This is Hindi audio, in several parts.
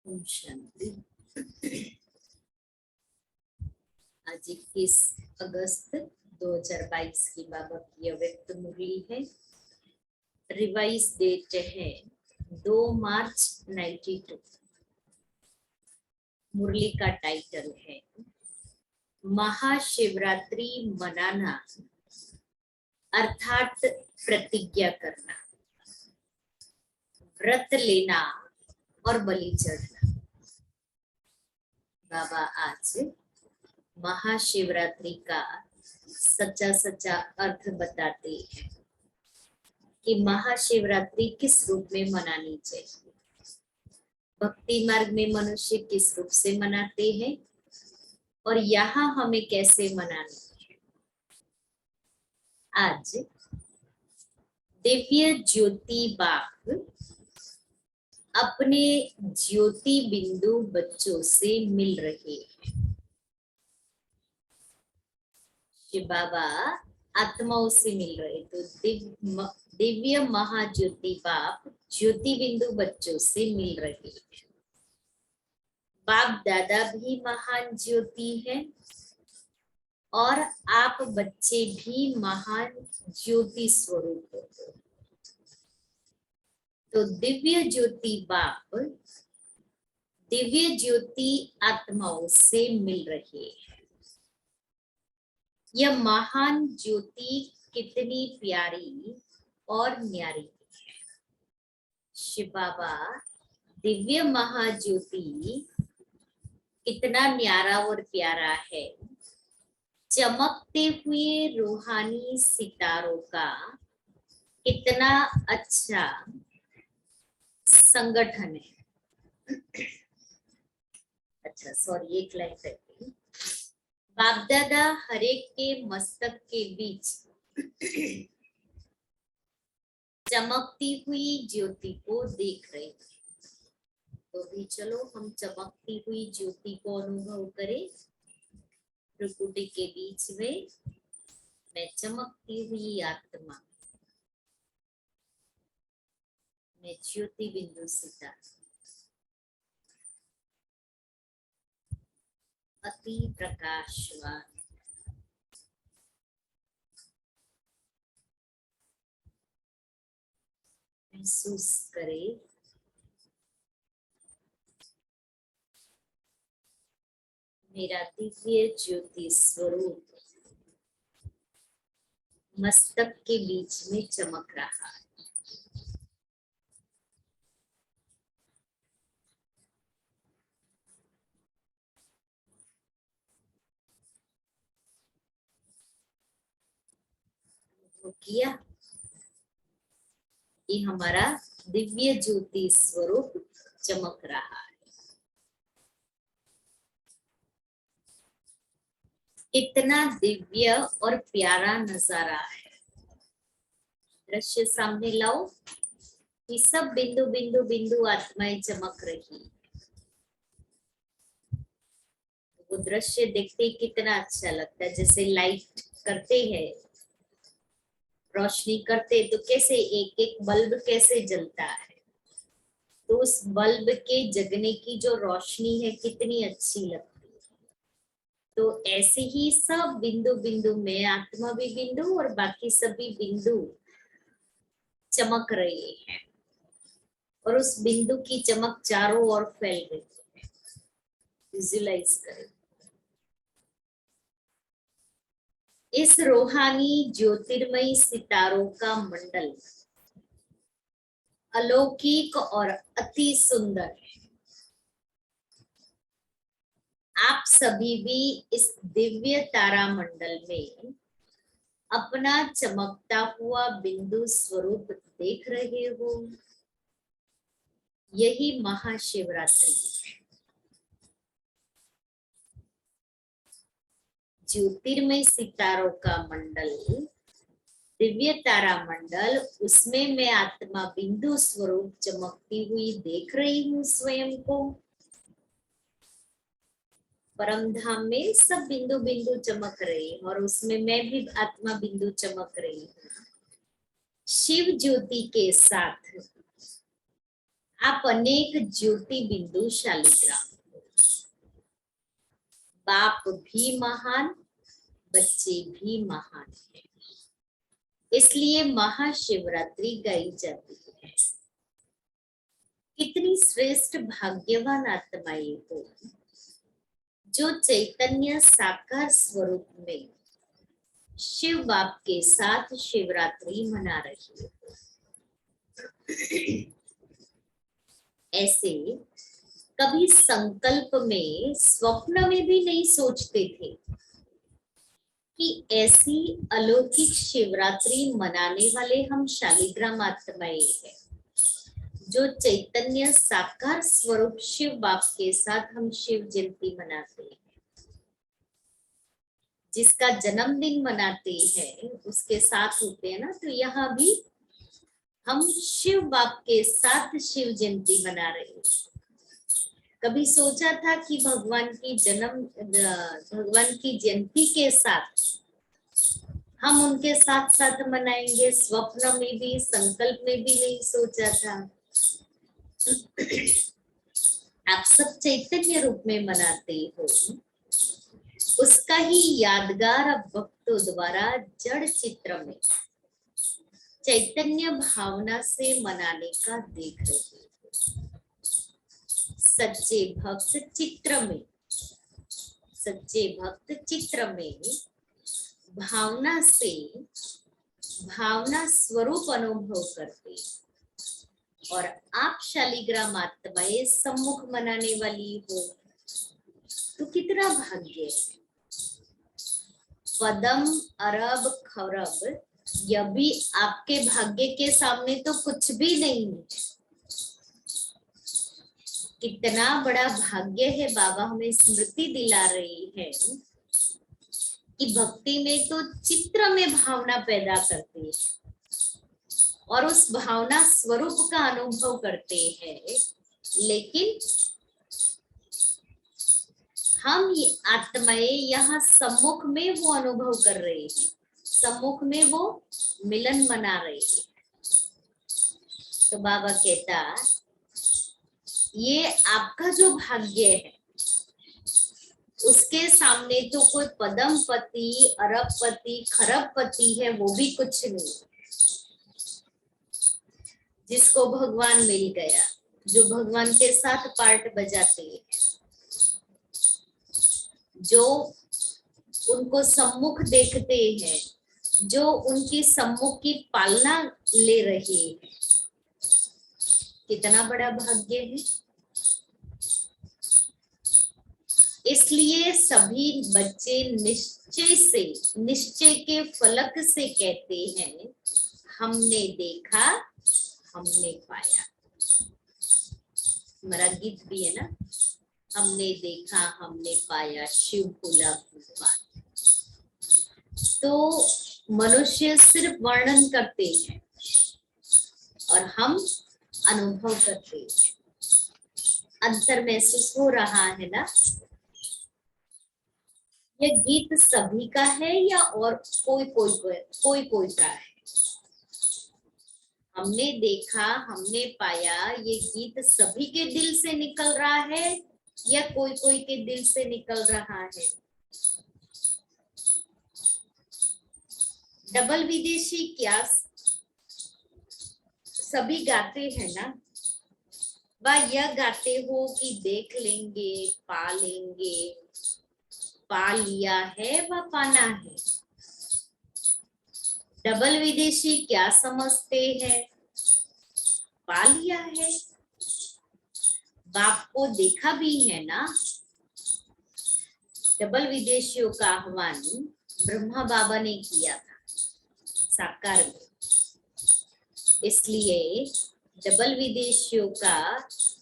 ओम शांति। आज 21 अगस्त 2022 की बाबा की अव्यक्त मुरली है। रिवाइज डेट है 2 मार्च 92। मुरली का टाइटल है महाशिवरात्रि मनाना अर्थात प्रतिज्ञा करना, व्रत लेना और बलि चढ़ना। बाबा आज महाशिवरात्रि का सच्चा सच्चा अर्थ बताते हैं कि महाशिवरात्रि किस रूप में मनानी चाहिए। भक्ति मार्ग में मनुष्य किस रूप से मनाते हैं और यहाँ हमें कैसे मनानी है। आज दिव्य ज्योति बाप अपने ज्योति बिंदु बच्चों से मिल रहे हैं। शिव बाबा आत्माओं से मिल रहे, तो दिव्य महाज्योति बाप ज्योति बिंदु बच्चों से मिल रहे हैं। बाप दादा भी महान ज्योति है और आप बच्चे भी महान ज्योति स्वरूप हो। तो दिव्य ज्योति बाप दिव्य ज्योति आत्माओं से मिल रहे हैं। यह महान ज्योति कितनी प्यारी और न्यारी है। शिव बाबा दिव्य महाज्योति कितना न्यारा और प्यारा है। चमकते हुए रूहानी सितारों का कितना अच्छा संगठन है। अच्छा सॉरी, एक लाइन करते हैं। बाप दादा हरेक के मस्तक के बीच चमकती हुई ज्योति को देख रहे हैं। तो भी चलो हम चमकती हुई ज्योति को अनुभव करें। प्रकृति के बीच में मैं चमकती हुई आत्मा, मैं ज्योति बिंदु सितारा, अति प्रकाशवान, महसूस करे मेरा दिव्य ज्योति स्वरूप मस्तक के बीच में चमक रहा है। वो किया कि हमारा दिव्य ज्योति स्वरूप चमक रहा है। इतना दिव्य और प्यारा नजारा है। दृश्य सामने लाओ कि सब बिंदु बिंदु बिंदु आत्माएं चमक रही। वो दृश्य देखते कितना अच्छा लगता है। जैसे लाइट करते हैं, रोशनी करते तो कैसे एक एक बल्ब कैसे जलता है, तो उस बल्ब के जगने की जो रोशनी है कितनी अच्छी लगती है। तो ऐसे ही सब बिंदु बिंदु में आत्मा भी बिंदु और बाकी सभी बिंदु चमक रहे हैं और उस बिंदु की चमक चारों ओर फैल रही है। विजुलाइज करें इस रूहानी ज्योतिर्मयी सितारों का मंडल अलौकिक और अति सुंदर है। आप सभी भी इस दिव्य तारा मंडल में अपना चमकता हुआ बिंदु स्वरूप देख रहे हो। यही महाशिवरात्रि है। ज्योतिर्मय सितारों का मंडल, दिव्य तारा मंडल, उसमें मैं आत्मा बिंदु स्वरूप चमकती हुई देख रही हूँ स्वयं को। परम धाम में सब बिंदु बिंदु चमक रही और उसमें मैं भी आत्मा बिंदु चमक रही हूँ। शिव ज्योति के साथ आप अनेक ज्योति बिंदु शालिग्राम, बाप भी महान, बच्चे भी महान हैं, इसलिए महाशिवरात्रि गाई जाती है। कितनी श्रेष्ठ भाग्यवान आत्माएं हो जो चैतन्य साकार स्वरूप में शिव बाप के साथ शिवरात्रि मना रही है। ऐसे कभी संकल्प में, स्वप्न में भी नहीं सोचते थे कि ऐसी अलौकिक शिवरात्रि मनाने वाले हम शालिग्राम आत्माएं हैं, जो चैतन्य साकार स्वरूप शिव बाप के साथ हम शिव जयंती मनाते हैं। जिसका जन्मदिन मनाते हैं उसके साथ होते हैं ना, तो यहाँ भी हम शिव बाप के साथ शिव जयंती मना रहे हैं। कभी सोचा था कि भगवान की जयंती के साथ हम उनके साथ साथ मनाएंगे? स्वप्न में भी, संकल्प में भी नहीं सोचा था। आप सब चैतन्य रूप में मनाते हो, उसका ही यादगार अब भक्तों द्वारा जड़ चित्र में चैतन्य भावना से मनाने का देख रहे हो। सच्चे भक्त चित्र में भावना से भावना स्वरूप अनुभव करते, और आप शालिग्राम आत्माएं सम्मुख मनाने वाली हो, तो कितना भाग्य है। पदम अरब खरब यह भी आपके भाग्य के सामने तो कुछ भी नहीं है। कितना बड़ा भाग्य है। बाबा हमें स्मृति दिला रही है कि भक्ति में तो चित्र में भावना पैदा करते हैं और उस भावना स्वरूप का अनुभव करते हैं, लेकिन हम आत्माएं यहाँ सम्मुख में वो अनुभव कर रहे हैं, सम्मुख में वो मिलन मना रहे हैं। तो बाबा कहता, ये आपका जो भाग्य है उसके सामने तो कोई पदमपति, अरबपति, खरबपति है वो भी कुछ नहीं। जिसको भगवान मिल गया, जो भगवान के साथ पार्ट बजाते हैं, जो उनको सम्मुख देखते हैं, जो उनकी सम्मुख की पालना ले रहे हैं, कितना बड़ा भाग्य है। इसलिए सभी बच्चे निश्चय के फलक से कहते हैं, हमने देखा, हमने पाया। हमारा गीत भी है ना, हमने देखा, हमने पाया, शिव भोला भगवान। तो मनुष्य सिर्फ वर्णन करते हैं और हम अनुभव करते हैं। अंतर महसूस हो रहा है ना? यह गीत सभी का है या और कोई का है? हमने देखा, हमने पाया, ये गीत सभी के दिल से निकल रहा है या कोई के दिल से निकल रहा है? डबल विदेशी क्या सभी गाते हैं ना? वह यह गाते हो कि देख लेंगे, पा लेंगे, पा लिया है व पाना है। डबल विदेशी क्या समझते हैं? पा लिया है। बाप को देखा भी है ना? डबल विदेशियों का आह्वान ब्रह्मा बाबा ने किया था साकार में, इसलिए डबल विदेशियों का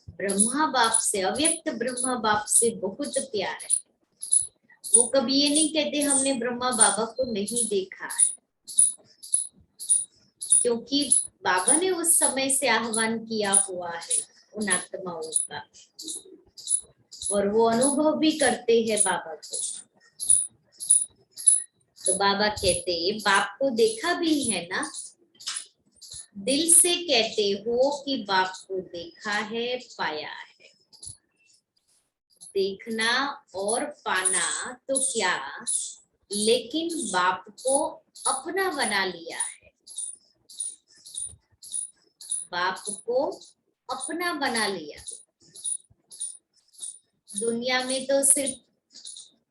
ब्रह्मा बाप से, अव्यक्त ब्रह्मा बाप से बहुत प्यार है। वो कभी ये नहीं कहते हमने ब्रह्मा बाबा को नहीं देखा है, क्योंकि बाबा ने उस समय से आह्वान किया हुआ है उन आत्माओं का, और वो अनुभव भी करते हैं बाबा को। तो बाबा कहते बाप को देखा भी है ना? दिल से कहते हो कि बाप को देखा है पाया है। देखना और पाना तो क्या, लेकिन बाप को अपना बना लिया है। बाप को अपना बना लिया। दुनिया में तो सिर्फ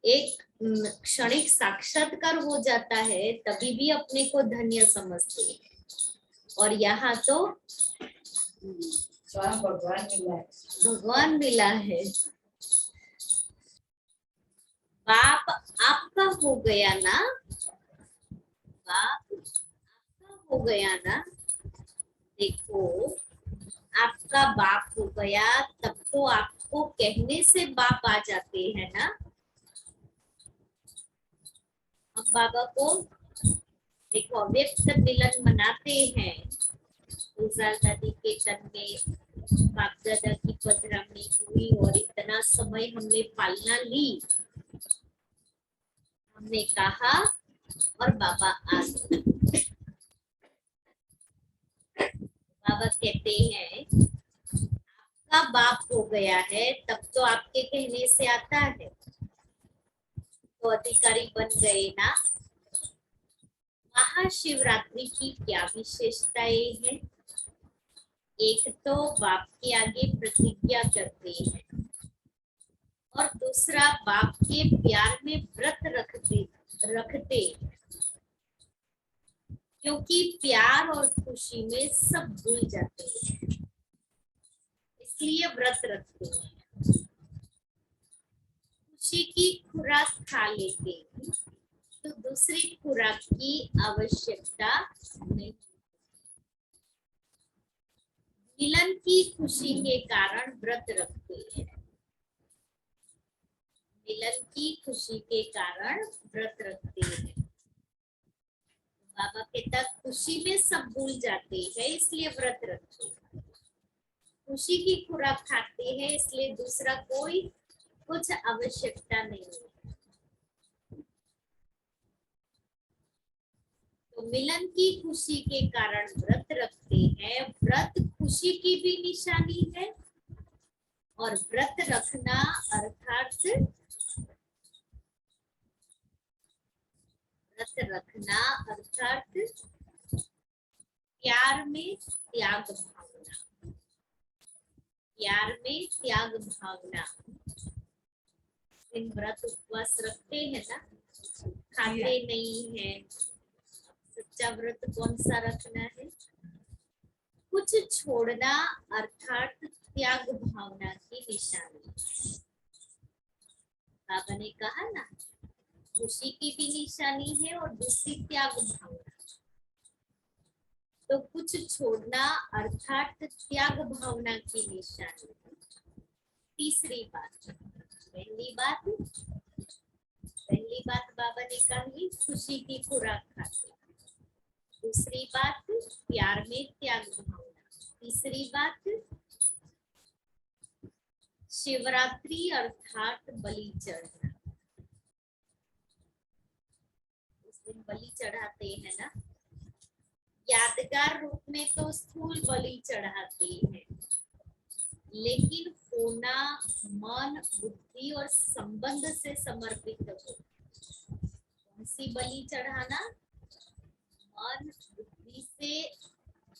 एक क्षणिक साक्षात्कार हो जाता है, तभी भी अपने को धन्य समझते हैं। और यहाँ तो भगवान मिला है। बाप आपका हो गया ना, बाप आपका हो गया ना। देखो, आपका बाप हो गया तब तो आपको कहने से बाप आ जाते हैं ना। हम बाबा को देखो अव्यक्त मिलन मनाते हैं। गुलजार दादी के तन में बाप दादा की पधरामणी हुई और इतना समय हमने पालना ली। हमने कहा और बाबा आ गए। बाबा कहते हैं आपका बाप हो गया है तब तो आपके कहने से आता है, तो अधिकारी बन गए ना। महाशिवरात्रि की क्या विशेषताएं हैं? एक तो बाप के आगे प्रतिज्ञा करते हैं और दूसरा बाप के प्यार में व्रत रखते हैं। क्योंकि प्यार और खुशी में सब भूल जाते हैं, इसलिए व्रत रखते हैं। खुशी की खुराक खा लेते हैं तो दूसरी खुराक की आवश्यकता नहीं। मिलन की खुशी के कारण व्रत रखते हैं। मिलन की खुशी के कारण व्रत रखते हैं। बाबा कहता खुशी में सब भूल जाते हैं इसलिए व्रत रखते हैं। खुशी की खुराक खाते हैं इसलिए दूसरा कोई कुछ आवश्यकता नहीं है। तो मिलन की खुशी के कारण व्रत रखते हैं। व्रत खुशी की भी निशानी है और व्रत रखना अर्थात प्यार में त्याग भावना। प्यार में त्याग भावना। दिन व्रत उपवास रखते हैं ना, खाते नहीं है। सच्चा व्रत कौन सा रखना है? कुछ छोड़ना अर्थात त्याग भावना की निशानी। बाबा ने कहा ना खुशी की भी निशानी है और दूसरी त्याग भावना। तो कुछ छोड़ना अर्थात त्याग भावना की निशानी। तीसरी बात, पहली बात बाबा ने कही खुशी की खुराक खाते। दूसरी बात प्यार में त्याग भावना। तीसरी बात शिवरात्रि अर्थात बलि चढ़ना। उस दिन बलि चढ़ाते हैं ना, यादगार रूप में तो स्थूल बलि चढ़ाते हैं, लेकिन होना मन बुद्धि और संबंध से समर्पित हो। कौन सी बलि चढ़ाना?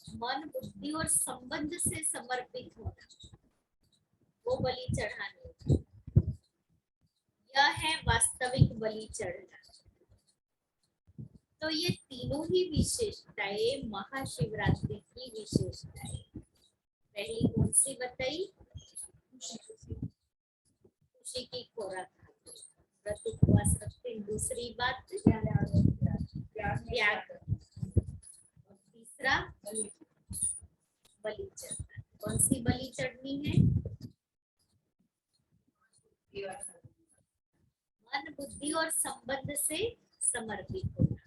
मन बुद्धि और संबंध से समर्पित होना, वो बलि चढ़ानी। यह है वास्तविक बलि चढ़ना। तो ये तीनों ही विशेषताएं महाशिवरात्रि की विशेषताएं। पहली कौन सी बताई? खुशी की खुराक खाते, व्रत उपवास रखते। दूसरी बात त्याग। तीसरा बलि चढ़ना। कौन सी बलि चढ़नी है? मन बुद्धि और संबंध से समर्पित होना।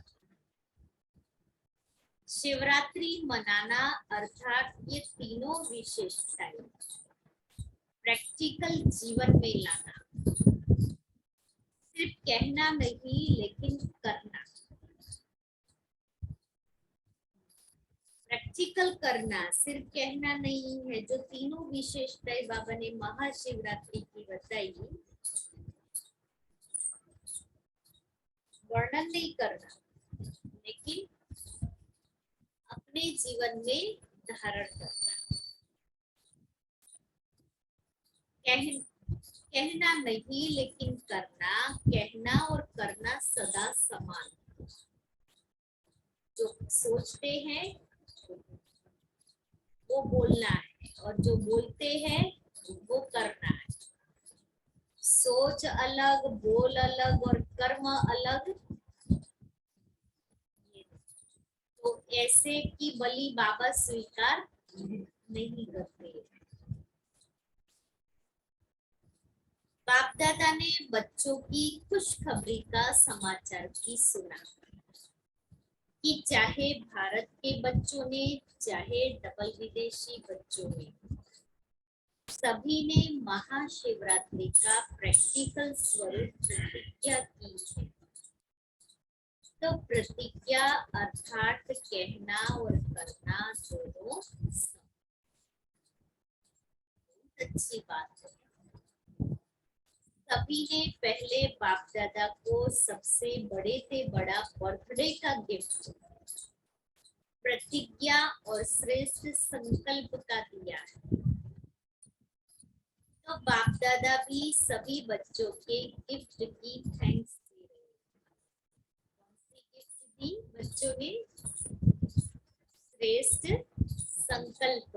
शिवरात्रि मनाना अर्थात ये तीनों विशेषताएं प्रैक्टिकल जीवन में लाना। सिर्फ कहना नहीं लेकिन करना। प्रैक्टिकल करना, सिर्फ कहना नहीं है। जो तीनों विशेषताएं बाबा ने महाशिवरात्रि की बताई, वर्णन नहीं करना, लेकिन अपने जीवन में धारण करना। कहना नहीं लेकिन करना, कहना और करना सदा समान। जो सोचते हैं वो बोलना है, और जो बोलते हैं वो करना है। सोच अलग, बोल अलग और कर्म अलग। तो ऐसे की बलि बाबा स्वीकार नहीं करते। बाप दादा ने बच्चों की खुशखबरी का समाचार भी सुना कि चाहे भारत के बच्चों ने, चाहे डबल विदेशी बच्चों ने, सभी ने महाशिवरात्रि का प्रैक्टिकल स्वरूप प्रतिज्ञा की है। तो प्रतिज्ञा अर्थात कहना और करना दोनों अच्छी बात है। सभी ने पहले बाप दादा को सबसे बड़े से बड़ा बर्थडे का गिफ्ट, प्रतिज्ञा और श्रेष्ठ संकल्प का दिया है। तो बाप दादा भी सभी बच्चों के गिफ्ट की थैंक्स दे रहे हैं। कौन सी गिफ्ट दी बच्चों ने? श्रेष्ठ संकल्प।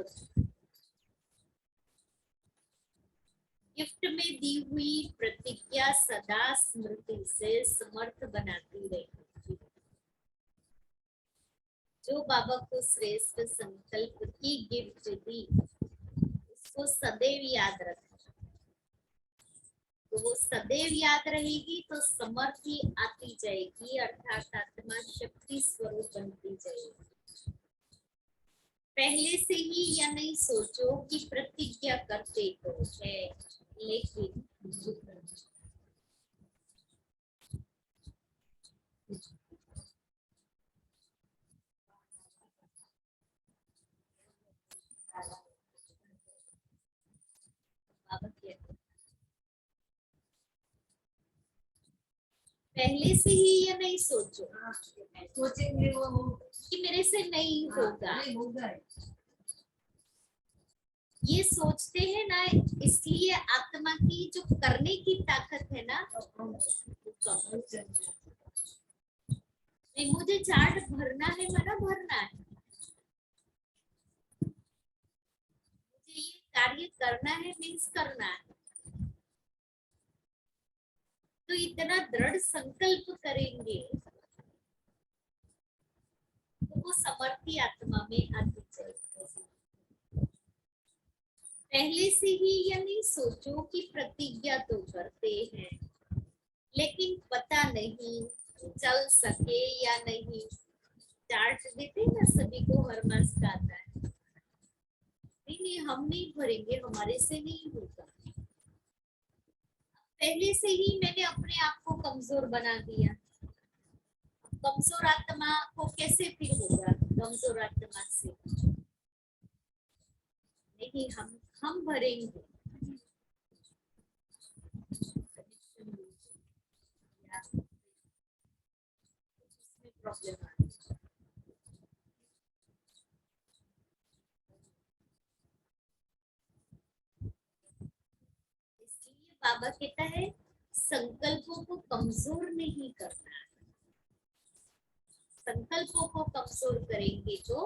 गिफ्ट में दी हुई प्रतिज्ञा सदा स्मृति से समर्थ बनाती रहेगी। जो बाबा को श्रेष्ठ संकल्प की गिफ्ट दी, उसको सदैव याद रखना। तो वो सदैव याद रहेगी तो समर्थी आती जाएगी, अर्थात आत्मा शक्ति स्वरूप बनती जाएगी। पहले से ही या नहीं सोचो कि प्रतिज्ञा करते तो है, लेकिन पहले से ही या नहीं सोचो, सोचेंगे वो कि मेरे से नहीं होगा। नहीं होगा। ये सोचते हैं ना, इसलिए आत्मा की जो करने की ताकत है ना, नहीं मुझे चार्ट भरना है, मना भरना है, मुझे ये कार्य करना है, मीन्स करना है। तो इतना दृढ़ संकल्प करेंगे तो वो समर्थी आत्मा में आती जाएगी। पहले से ही या नहीं सोचो कि प्रतिज्ञा तो करते हैं, लेकिन पता नहीं चल सके या नहीं। चार्ट देते ना सभी को, हर मास का आता है। नहीं, हम नहीं भरेंगे, हमारे से नहीं होगा। पहले से ही मैंने अपने आप को कमजोर बना दिया। कमजोर आत्मा को कैसे फिर होगा? कमजोर आत्मा से नहीं, हम भरेंगे। प्रॉब्लम आ रही है। इसलिए बाबा कहता है संकल्पों को कमजोर नहीं करना। संकल्पों को कमजोर करेंगे तो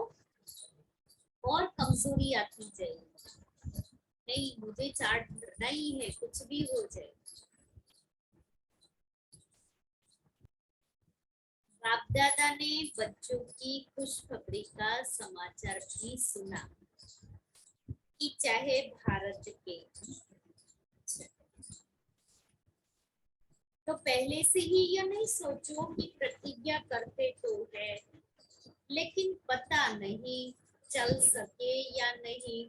और कमजोरी आती जाएगी। नहीं, मुझे चार्ट भरना ही है, कुछ भी हो जाए। बाप दादा ने बच्चों की खुशखबरी का समाचार भी सुना कि चाहे भारत के, तो पहले से ही यह नहीं सोचो कि प्रतिज्ञा करते तो है, लेकिन पता नहीं चल सके या नहीं,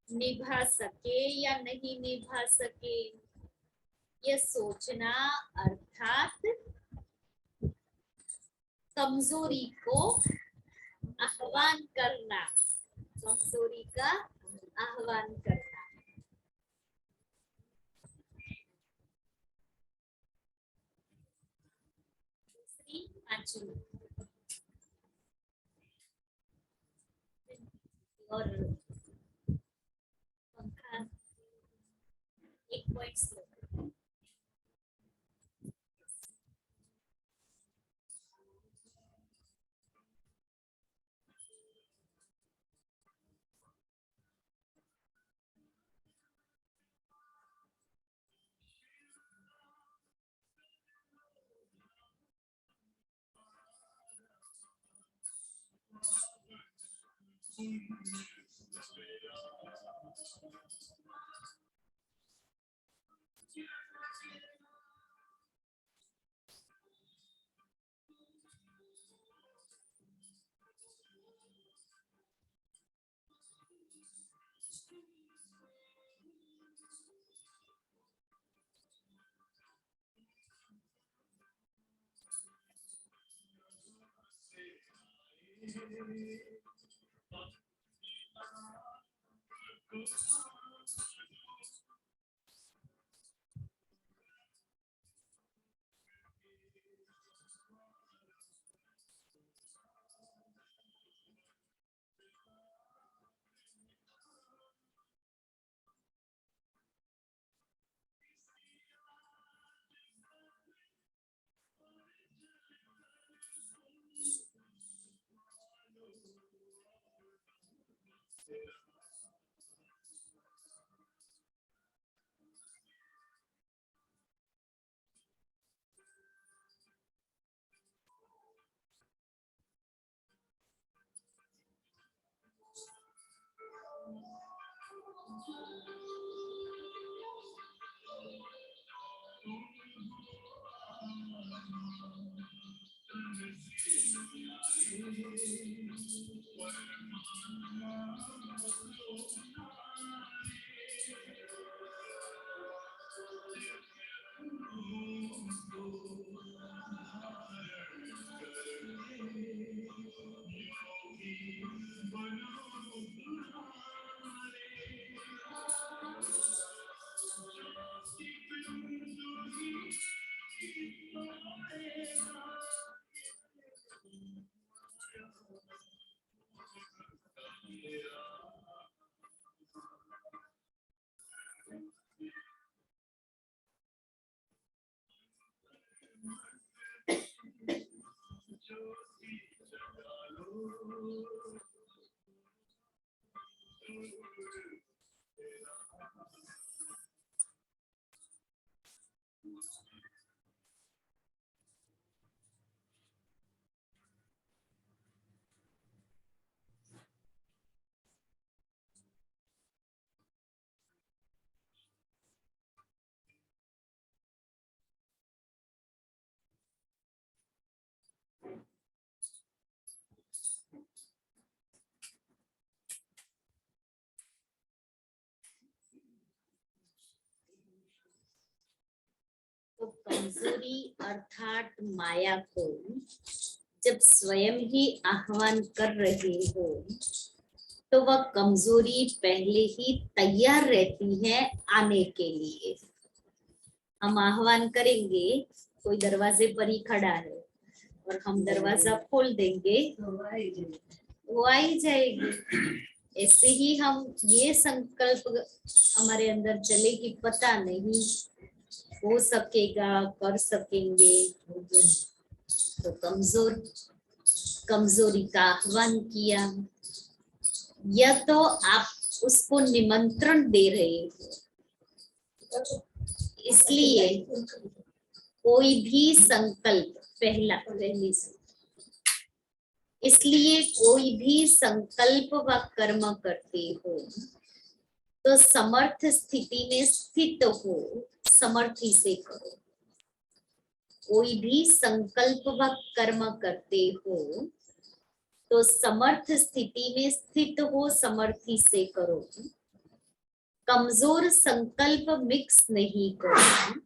निभा सके या नहीं निभा सके। यह सोचना अर्थात कमजोरी को आह्वान करना, कमजोरी का आह्वान करना। दूसरी पांचवी और पंखा 1 पॉइंट स्लो। तो कमजोरी अर्थात माया को जब स्वयं ही आह्वान कर रहे हो तो वह कमजोरी पहले ही तैयार रहती है आने के लिए। हम आह्वान करेंगे, कोई दरवाजे पर ही खड़ा है और हम दरवाजा खोल देंगे, वो आ ही जाएगी। ऐसे ही हम ये संकल्प हमारे अंदर चले कि पता नहीं हो सकेगा, कर सकेंगे, तो कमजोरी का आह्वान किया। या तो आप उसको निमंत्रण दे रहे हो, इसलिए कोई भी संकल्प इसलिए कोई भी संकल्प व कर्म करते हो तो समर्थ स्थिति में स्थित हो, समर्थी से करो। कोई भी संकल्प व कर्म करते हो तो समर्थ स्थिति में स्थित हो, समर्थी से करो। कमजोर संकल्प मिक्स नहीं करो।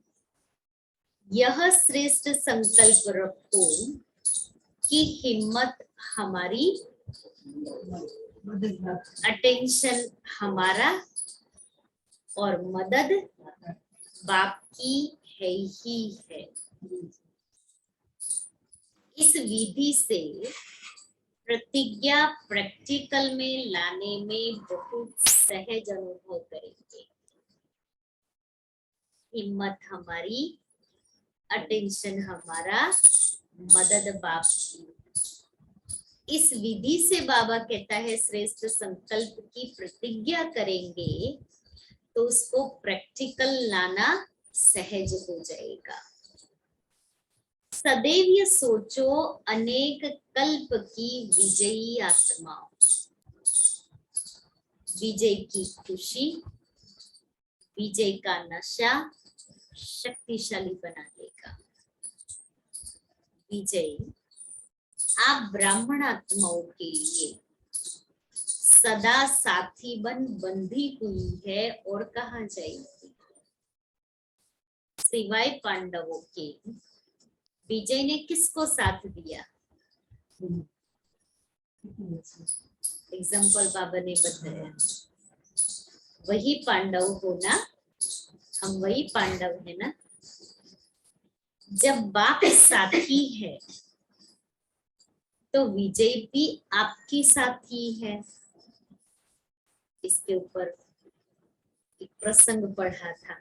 यह श्रेष्ठ संकल्प रखो कि हिम्मत हमारी अटेंशन हमारा और मदद बाप की है ही है। इस विधि से प्रतिज्ञा प्रैक्टिकल में लाने में बहुत सहज अनुभव करेंगे। हिम्मत हमारी, अटेंशन हमारा, मदद बाप की। इस विधि से बाबा कहता है श्रेष्ठ संकल्प की प्रतिज्ञा करेंगे तो उसको प्रैक्टिकल लाना सहज हो जाएगा। सदैव ये सोचो अनेक कल्प की विजयी आत्माओं, विजय की खुशी, विजय का नशा शक्तिशाली बना देगा। विजय आप ब्राह्मण आत्माओं के लिए सदा साथी बंधी हुई है और कहाँ जाएगी। सिवाय पांडवों के विजय ने किसको साथ दिया? एग्जाम्पल बाबा ने बताया, वही पांडव हो ना, हम वही पांडव है ना। जब बाप साथी है तो विजय भी आपकी साथी है। इसके ऊपर एक प्रसंग पढ़ा था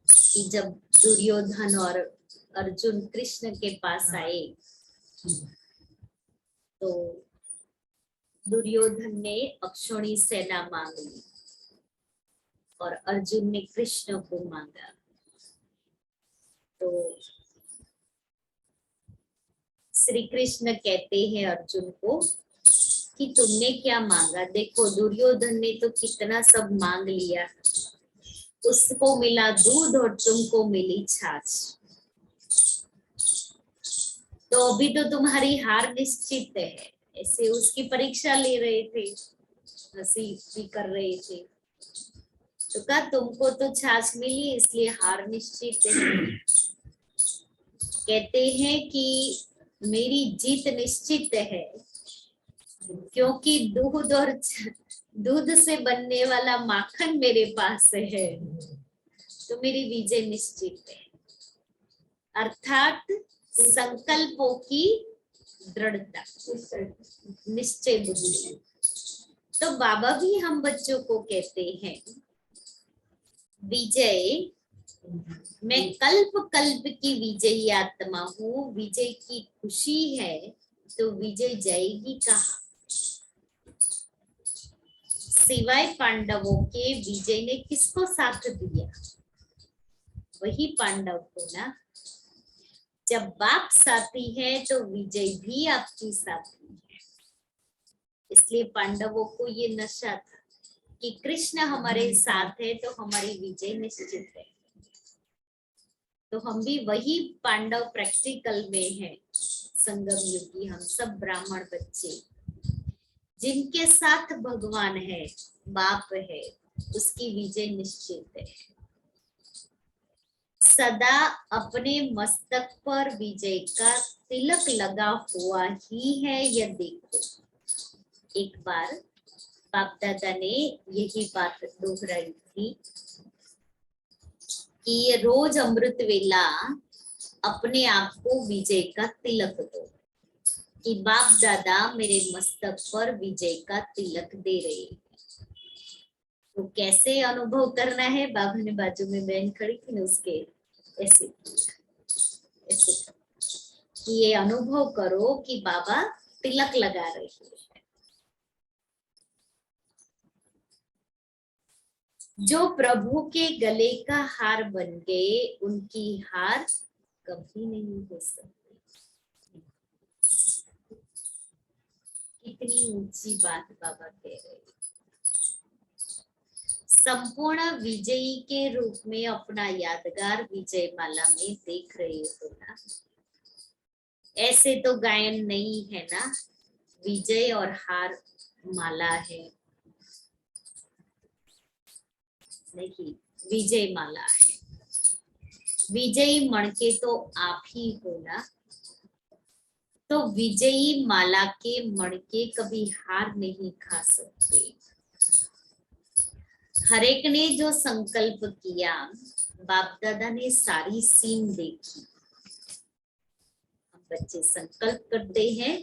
कि जब दुर्योधन और अर्जुन कृष्ण के पास आए तो दुर्योधन ने अक्षौणी सेना मांग ली और अर्जुन ने कृष्ण को मांगा। तो श्री कृष्ण कहते हैं अर्जुन को कि तुमने क्या मांगा? देखो दुर्योधन ने तो कितना सब मांग लिया, उसको मिला दूध और तुमको मिली छाछ। तो अभी तो तुम्हारी हार निश्चित है। ऐसे उसकी परीक्षा ले रहे थे, हंसी भी कर रहे थे। तो कहा तुमको तो छाछ मिली इसलिए हार निश्चित है। कहते हैं कि मेरी जीत निश्चित है क्योंकि दूध से बनने वाला माखन मेरे पास है, तो मेरी विजय निश्चित है। अर्थात संकल्पों की दृढ़ता, निश्चय बुद्धि। तो बाबा भी हम बच्चों को कहते हैं विजय, मैं कल्प कल्प की विजयी आत्मा हूँ। विजय की खुशी है तो विजय जाएगी कहाँ? सिवाय पांडवों के विजय ने किसको साथ दिया? वही पांडव को ना। जब बाप साथी है तो विजय भी आपकी साथी है। इसलिए पांडवों को ये नशा था कि कृष्ण हमारे साथ है तो हमारी विजय निश्चित है। तो हम भी वही पांडव प्रैक्टिकल में है। संगम युगी हम सब ब्राह्मण बच्चे जिनके साथ भगवान है, बाप है, उसकी विजय निश्चित है। सदा अपने मस्तक पर विजय का तिलक लगा हुआ ही है। यह देखो, एक बार बाप दादा ने यही बात दोहराई थी कि ये रोज अमृत वेला अपने आप को विजय का तिलक दो, कि बाप दादा मेरे मस्तक पर विजय का तिलक दे रहे हैं। तो कैसे अनुभव करना है? बाबा ने बाजू में बहन खड़ी थी ना, उसके ऐसे ऐसे कि ये अनुभव करो कि बाबा तिलक लगा रहे हैं। जो प्रभु के गले का हार बन गए उनकी हार कभी नहीं हो सकती। कितनी ऊंची बात बाबा कह रहे हैं। संपूर्ण विजयी के रूप में अपना यादगार विजय माला में देख रहे हो ना। ऐसे तो गायन नहीं है ना, विजय और हार माला है। नहीं, विजय माला है। विजयी मणके तो आप ही हो ना। तो विजयी माला के मणके कभी हार नहीं खा सकते। हर एक ने जो संकल्प किया, बाप दादा ने सारी सीन देखी। बच्चे संकल्प करते हैं,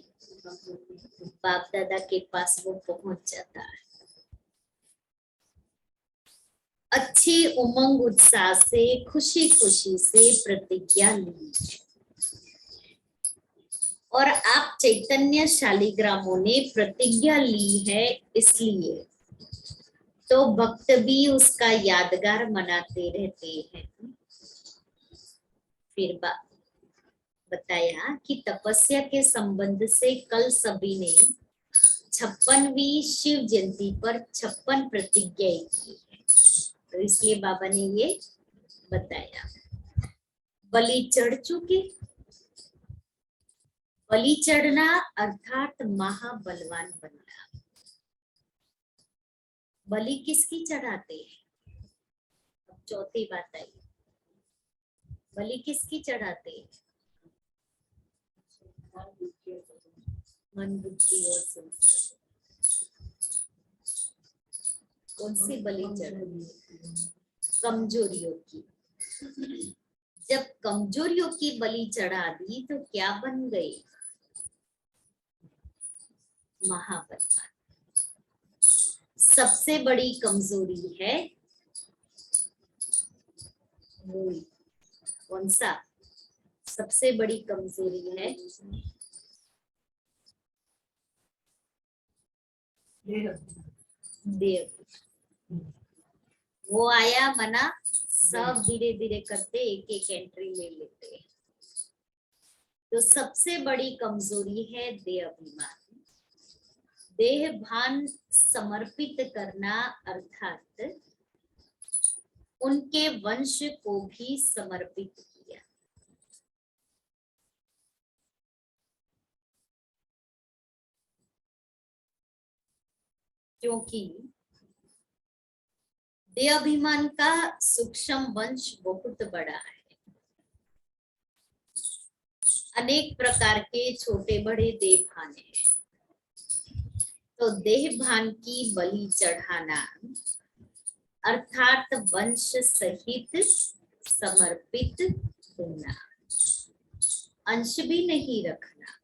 बाप दादा के पास वो पहुंच जाता है। अच्छी उमंग उत्साह से, खुशी खुशी से प्रतिज्ञा ली और आप चैतन्य शालिग्रामों ने प्रतिज्ञा ली है, इसलिए तो भक्त भी उसका यादगार मनाते रहते हैं। फिर बताया कि तपस्या के संबंध से कल सभी ने 56वीं शिव जयंती पर 56 प्रतिज्ञाएं की है, तो इसलिए बाबा ने ये बताया। बलि चढ़ चुके। बलि चढ़ना अर्थात महाबलवान बनना। बलि किसकी चढ़ाते हैं? अब चौथी बात आई, बलि किसकी चढ़ाते हैं? मन बुद्धि और संस्कार। कौन सी बलि चढ़ाते? कमजोरियों की। जब कमजोरियों की बलि चढ़ा दी तो क्या बन गए? महाबलवान। सबसे बड़ी कमजोरी है मूल। कौन सा सबसे बड़ी कमजोरी है? देव। वो आया मना, सब धीरे धीरे करते एक एक एंट्री ले लेते हैं। तो सबसे बड़ी कमजोरी है देह अभिमान। देह भान समर्पित करना अर्थात उनके वंश को भी समर्पित किया। क्योंकि देह अभिमान का सूक्ष्म वंश बहुत बड़ा है। अनेक प्रकार के छोटे बड़े देह भान हैं। तो देह भान की बलि चढ़ाना अर्थात वंश सहित समर्पित होना, अंश भी नहीं रखना।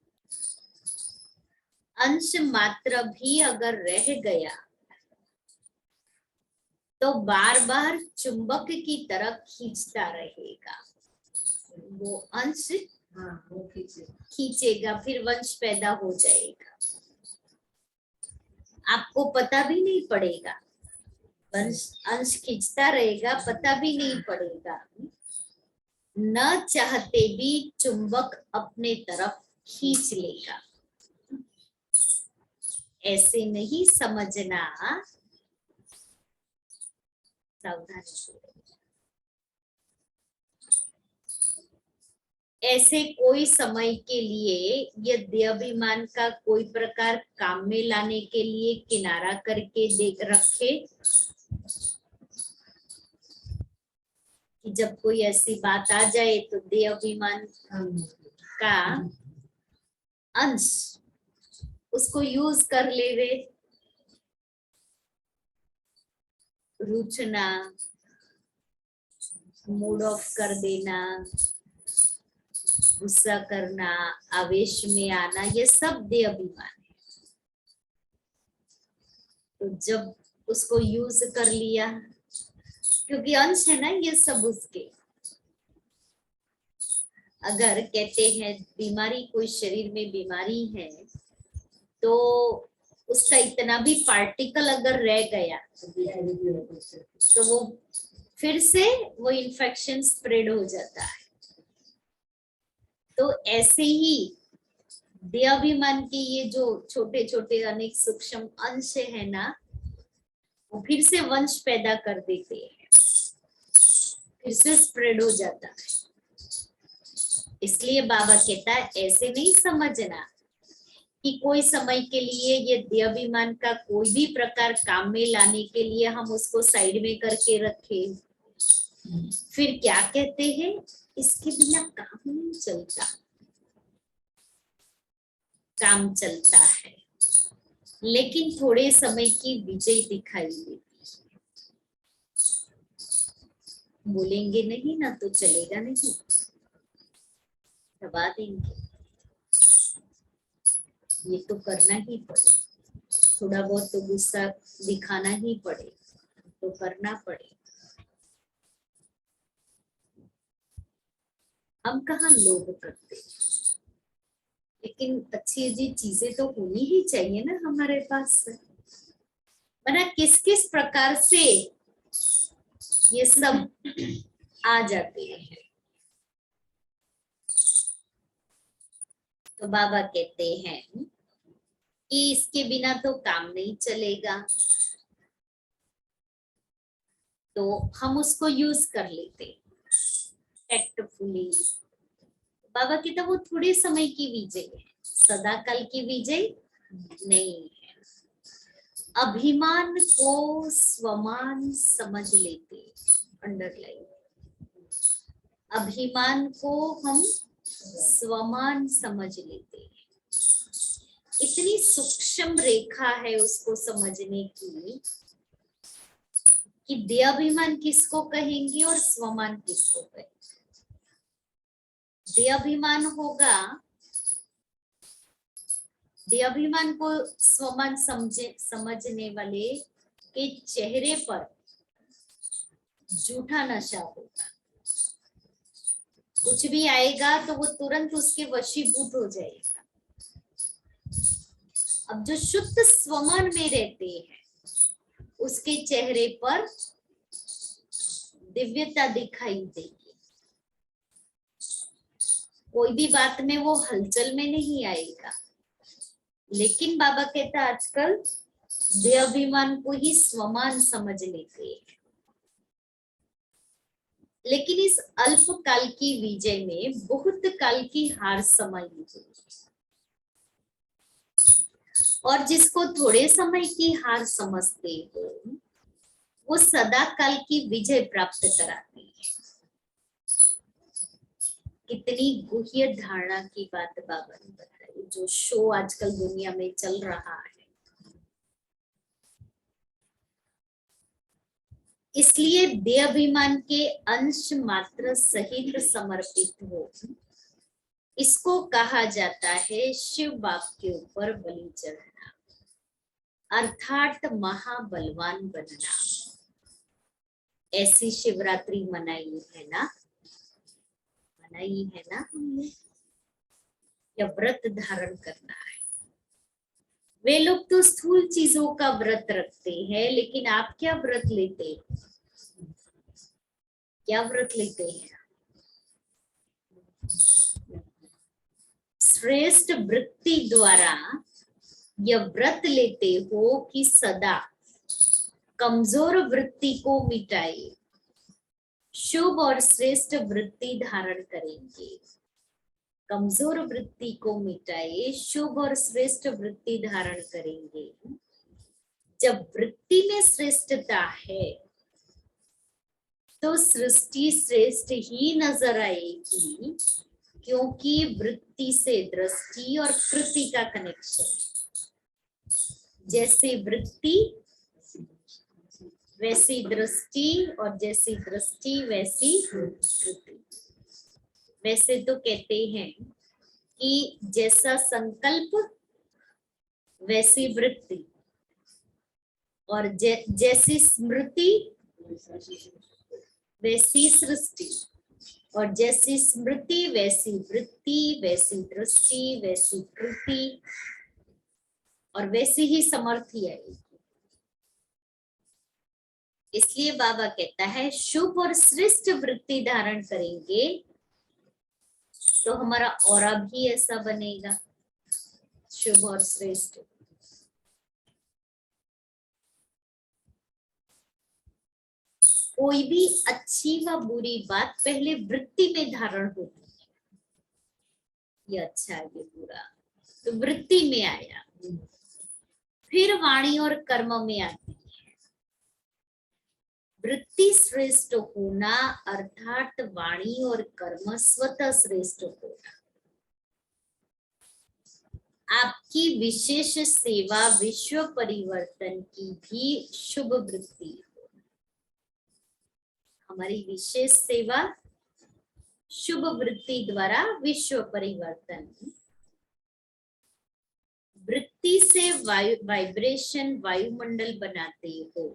अंश मात्र भी अगर रह गया तो बार बार चुंबक की तरह खींचता रहेगा। वो अंश खींचेगा, फिर वंश पैदा हो जाएगा। आपको पता भी नहीं पड़ेगा, अंश खींचता रहेगा, पता भी नहीं पड़ेगा। न चाहते भी चुंबक अपने तरफ खींच लेगा। ऐसे नहीं समझना, सावधानी। ऐसे कोई समय के लिए यदि अभिमान का कोई प्रकार काम में लाने के लिए किनारा करके देख रखे कि जब कोई ऐसी बात आ जाए तो देह अभिमान का अंश उसको यूज कर ले वे। रूठना, मूड ऑफ कर देना, गुस्सा करना, आवेश में आना, ये सब देह अभिमान है। तो जब उसको यूज कर लिया, क्योंकि अंश है ना ये सब उसके। अगर कहते हैं बीमारी, कोई शरीर में बीमारी है तो उसका इतना भी पार्टिकल अगर रह गया तो वो फिर से वो इन्फेक्शन स्प्रेड हो जाता है। तो ऐसे ही देहाभिमान के ये जो छोटे छोटे अनेक सूक्ष्म अंश है ना, वो फिर से वंश पैदा कर देते हैं, फिर से स्प्रेड हो जाता है। इसलिए बाबा कहता है ऐसे नहीं समझना कि कोई समय के लिए ये देहाभिमान का कोई भी प्रकार काम में लाने के लिए हम उसको साइड में करके रखें। फिर क्या कहते हैं, इसके बिना काम नहीं चलता। काम चलता है, लेकिन थोड़े समय की विजय दिखाई देती। बोलेंगे नहीं ना तो चलेगा नहीं, दबा देंगे। ये तो करना ही पड़े, थोड़ा बहुत तो गुस्सा दिखाना ही पड़े, तो करना पड़े। हम कहाँ लोभ करते, लेकिन अच्छी अच्छी चीजें तो होनी ही चाहिए ना हमारे पास। वरना किस किस प्रकार से ये सब आ जाते हैं। तो बाबा कहते हैं कि इसके बिना तो काम नहीं चलेगा, तो हम उसको यूज कर लेते टैक्टफुली। बाबा कहता वो थोड़े समय की विजय है, सदा काल की विजय नहीं है। अभिमान को स्वमान समझ लेते, अंडरलाइन, अभिमान को हम स्वमान समझ लेते हैं। इतनी सूक्ष्म रेखा है उसको समझने की कि देहाभिमान किसको कहेंगे और स्वमान किसको कहेंगे। देहाभिमान होगा, देहाभिमान को स्वमान समझने वाले के चेहरे पर झूठा नशा होगा। कुछ भी आएगा तो वो तुरंत उसके वशीभूत हो जाएगा। अब जो शुद्ध स्वमान में रहते हैं उसके चेहरे पर दिव्यता दिखाई देगी। कोई भी बात में वो हलचल में नहीं आएगा। लेकिन बाबा कहता आजकल देहाभिमान को ही स्वमान समझ लेते हैं। लेकिन इस अल्प काल की विजय में बहुत काल की हार समाई हुई, और जिसको थोड़े समय की हार समझते हो वो सदा काल की विजय प्राप्त कराती है। कितनी गुह्य धारणा की बात बाबा ने बताई, जो शो आजकल दुनिया में चल रहा है। इसलिए देहाभिमान के अंश मात्र सहित समर्पित हो, इसको कहा जाता है शिव बाप के ऊपर बलि चढ़ना, अर्थात महाबलवान बनना। ऐसी शिवरात्रि मनाई है ना, मनाई है ना हमने, या व्रत धारण करना है। वे लोग तो स्थूल चीजों का व्रत रखते हैं, लेकिन आप क्या व्रत लेते हैं? क्या व्रत लेते हैं? श्रेष्ठ वृत्ति द्वारा यह व्रत लेते हो कि सदा कमजोर वृत्ति को मिटाए, शुभ और श्रेष्ठ वृत्ति धारण करेंगे। कमजोर वृत्ति को मिटाए, शुभ और श्रेष्ठ वृत्ति धारण करेंगे। जब वृत्ति में श्रेष्ठता है तो सृष्टि श्रेष्ठ ही नजर आएगी, क्योंकि वृत्ति से दृष्टि और कृति का कनेक्शन। जैसे वृत्ति वैसी दृष्टि, और जैसी दृष्टि वैसी कृति। वैसे तो कहते हैं कि जैसा संकल्प वैसी वृत्ति, और जैसी स्मृति वैसी सृष्टि, और जैसी स्मृति वैसी वृत्ति, वैसी दृष्टि वैसी कृति, और वैसी ही समर्थी आएगी। इसलिए बाबा कहता है शुभ और श्रेष्ठ वृत्ति धारण करेंगे तो हमारा औरा भी ऐसा बनेगा, शुभ और श्रेष्ठ। कोई भी अच्छी व बुरी बात पहले वृत्ति में धारण होती है। ये अच्छा है, ये बुरा, तो वृत्ति में आया, फिर वाणी और कर्म में आती है। वृत्ति श्रेष्ठ होना अर्थात वाणी और कर्म स्वतः श्रेष्ठ होना। आपकी विशेष सेवा विश्व परिवर्तन की भी शुभ वृत्ति हो। हमारी विशेष सेवा शुभ वृत्ति द्वारा विश्व परिवर्तन, वृत्ति से वाइब्रेशन वायुमंडल बनाते हो,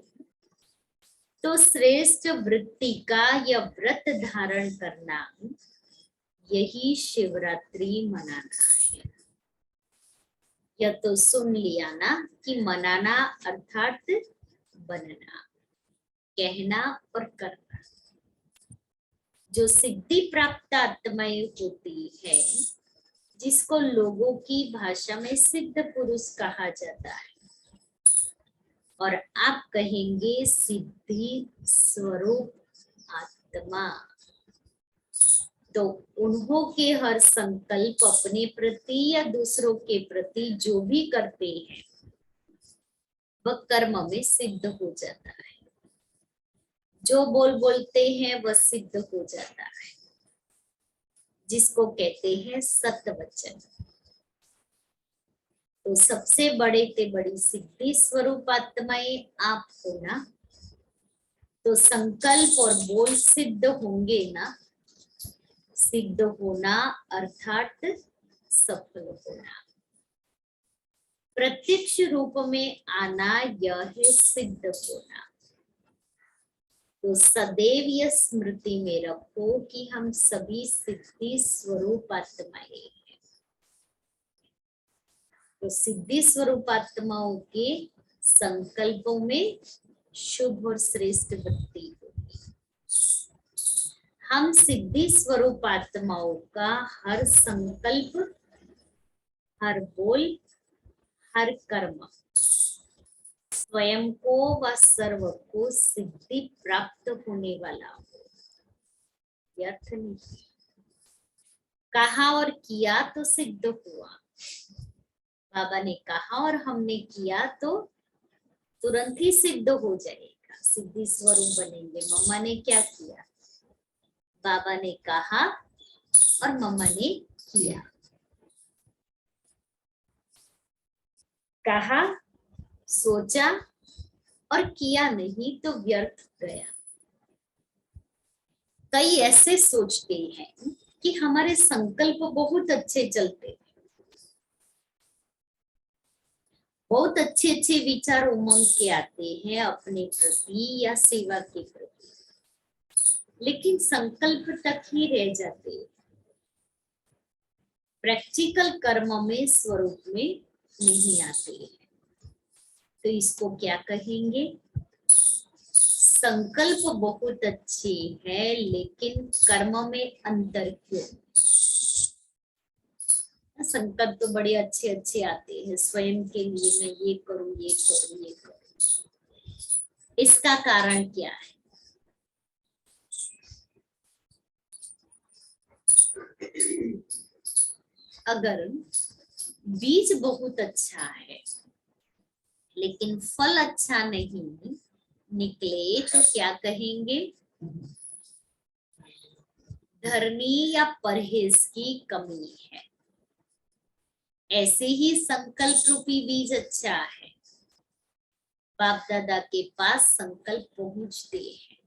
तो श्रेष्ठ वृत्ति का यह व्रत धारण करना, यही शिवरात्रि मनाना है। यह तो सुन लिया ना कि मनाना अर्थात बनना, कहना और करना। जो सिद्धि प्राप्त आत्माएं होती है, जिसको लोगों की भाषा में सिद्ध पुरुष कहा जाता है, और आप कहेंगे सिद्धि स्वरूप आत्मा, तो उन्हों के हर संकल्प अपने प्रति या दूसरों के प्रति जो भी करते हैं, वह कर्म में सिद्ध हो जाता है। जो बोलते हैं वह सिद्ध हो जाता है, जिसको कहते हैं सत्य वचन। तो सबसे बड़े ते बड़ी सिद्धि स्वरूप आत्माएं आप हो ना, तो संकल्प और बोल सिद्ध होंगे ना। सिद्ध होना अर्थात सफल होना, प्रत्यक्ष रूप में आना, यह है सिद्ध होना। तो सदैव यह स्मृति में रखो कि हम सभी सिद्धि स्वरूप आत्माएं हैं। तो सिद्धि स्वरूप आत्माओं के संकल्पों में शुभ और श्रेष्ठ वृत्ति होगी। हम सिद्धि स्वरूप आत्माओं का हर संकल्प, हर बोल, हर कर्म स्वयं को व सर्व को सिद्धि प्राप्त होने वाला हो, व्यर्थ नहीं। कहा और किया तो सिद्ध हुआ। बाबा ने कहा और हमने किया तो तुरंत ही सिद्ध हो जाएगा, सिद्धि स्वरूप बनेंगे। मम्मा ने क्या किया? बाबा ने कहा और मम्मा ने किया। कहा, सोचा और किया नहीं तो व्यर्थ गया। कई ऐसे सोचते हैं कि हमारे संकल्प बहुत अच्छे चलते हैं, बहुत अच्छे अच्छे विचार उमंग के आते हैं अपने प्रति या सेवा के प्रति, लेकिन संकल्प तक ही रह जाते हैं, प्रैक्टिकल कर्म में स्वरूप में नहीं आते हैं। तो इसको क्या कहेंगे? संकल्प बहुत अच्छे है, लेकिन कर्म में अंतर क्यों? संकल्प तो बड़े अच्छे अच्छे आते हैं, स्वयं के लिए मैं ये करूं, ये करूं, ये करूं। इसका कारण क्या है? अगर बीज बहुत अच्छा है लेकिन फल अच्छा नहीं निकले तो क्या कहेंगे? धरनी या परहेज की कमी है। ऐसे ही संकल्प रूपी बीज अच्छा है, बाप दादा के पास संकल्प पहुंचते हैं,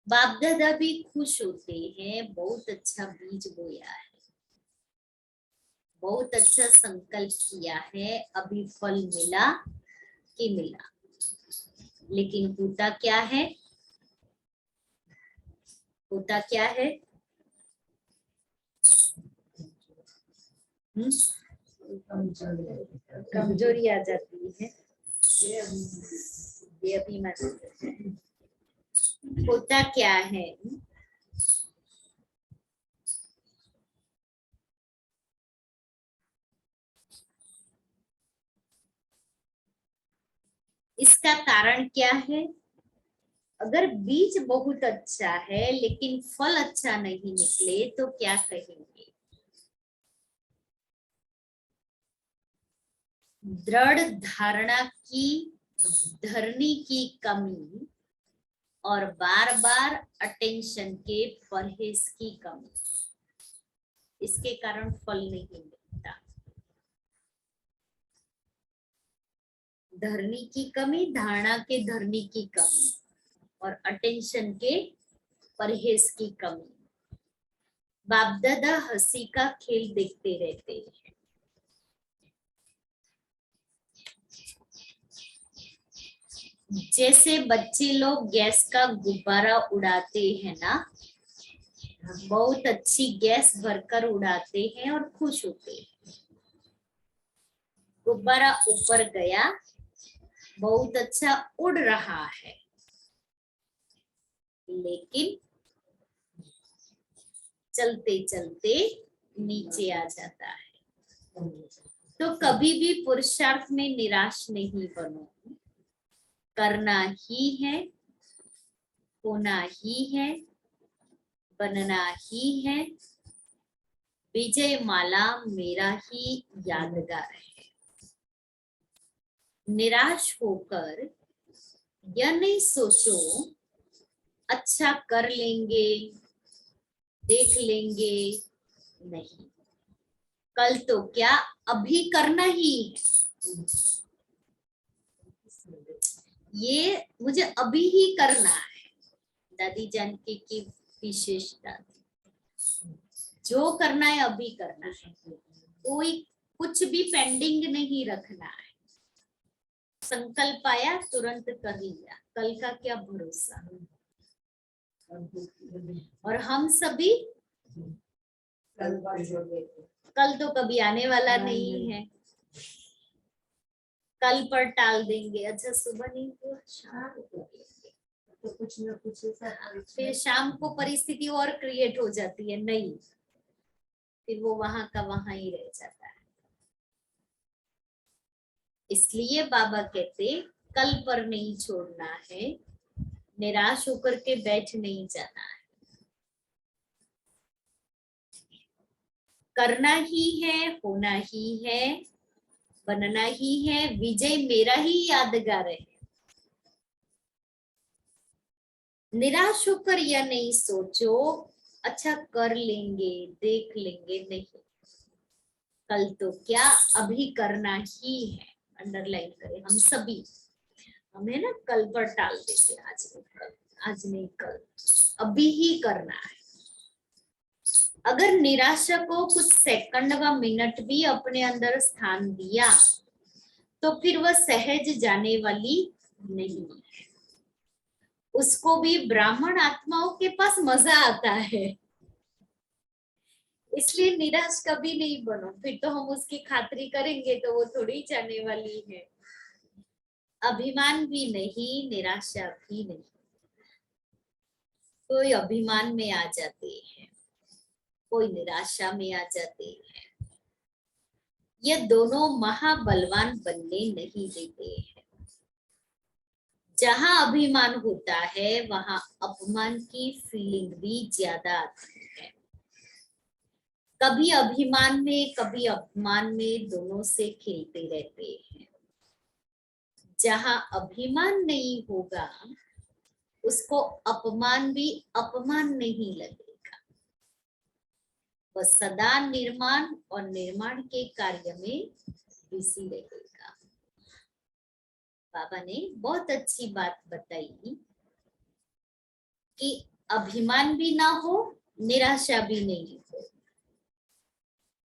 बाप दादा भी खुश होते हैं, बहुत अच्छा बीज बोया है, बहुत अच्छा संकल्प किया है, अभी फल मिला कि मिला। लेकिन होता क्या है? होता क्या है? कमजोरी आ जाती है, ये अभी मत। होता क्या है? इसका कारण क्या है? अगर बीज बहुत अच्छा है लेकिन फल अच्छा नहीं निकले तो क्या कहेंगे? दृढ़ धारणा की धरनी की कमी और बार बार अटेंशन के परहेज की कमी, इसके कारण फल नहीं मिलता। धरनी की कमी, धारणा के धरनी की कमी और अटेंशन के परहेज की कमी। बाप दादा हंसी का खेल देखते रहते हैं। जैसे बच्चे लोग गैस का गुब्बारा उड़ाते हैं ना, बहुत अच्छी गैस भरकर उड़ाते हैं और खुश होते हैं। गुब्बारा ऊपर गया, बहुत अच्छा उड़ रहा है, लेकिन चलते चलते नीचे आ जाता है। तो कभी भी पुरुषार्थ में निराश नहीं बनो। करना ही है, होना ही है, बनना ही है। विजय माला मेरा ही यादगार है। निराश होकर यह नहीं सोचो अच्छा कर लेंगे, देख लेंगे, नहीं। कल तो क्या, अभी करना ही है। ये मुझे अभी ही करना है। दादी जानकी की विशेषता थी, जो करना है अभी करना है। कोई कुछ भी पेंडिंग नहीं रखना है। संकल्प आया तुरंत कर लिया, कल का क्या भरोसा। और हम सभी कल तो कभी आने वाला नहीं है, कल पर टाल देंगे। अच्छा सुबह नहीं हुआ, शाम को कर लेंगे। तो कुछ ना कुछ फिर शाम को परिस्थिति और क्रिएट हो जाती है, नहीं, फिर वो वहां का वहां ही रह जाता है। इसलिए बाबा कहते कल पर नहीं छोड़ना है, निराश होकर के बैठ नहीं जाना है। करना ही है, होना ही है, बनना ही है। विजय मेरा ही यादगार है। निराश होकर यह नहीं सोचो अच्छा कर लेंगे, देख लेंगे, नहीं। कल तो क्या, अभी करना ही है। अंडरलाइन करें हम सभी। हमें ना कल पर टाल देते, आज नहीं कल, आज नहीं कल, अभी ही करना है। अगर निराशा को कुछ सेकंड व मिनट भी अपने अंदर स्थान दिया तो फिर वह सहज जाने वाली नहीं है। उसको भी ब्राह्मण आत्माओं के पास मजा आता है। इसलिए निराश कभी नहीं बनो, फिर तो हम उसकी खातिरी करेंगे तो वो थोड़ी जाने वाली है। अभिमान भी नहीं, निराशा भी नहीं। कोई अभिमान में आ जाते हैं, कोई निराशा में आ जाते हैं। ये दोनों महाबलवान बनने नहीं देते हैं। जहां अभिमान होता है वहां अपमान की फीलिंग भी ज्यादा आती है। कभी अभिमान में कभी अपमान में दोनों से खेलते रहते हैं। जहां अभिमान नहीं होगा उसको अपमान भी अपमान नहीं लगेगा। वह सदा निर्माण और निर्माण के कार्य में बिजी रहेगा। बाबा ने बहुत अच्छी बात बताई कि अभिमान भी ना हो, निराशा भी नहीं हो।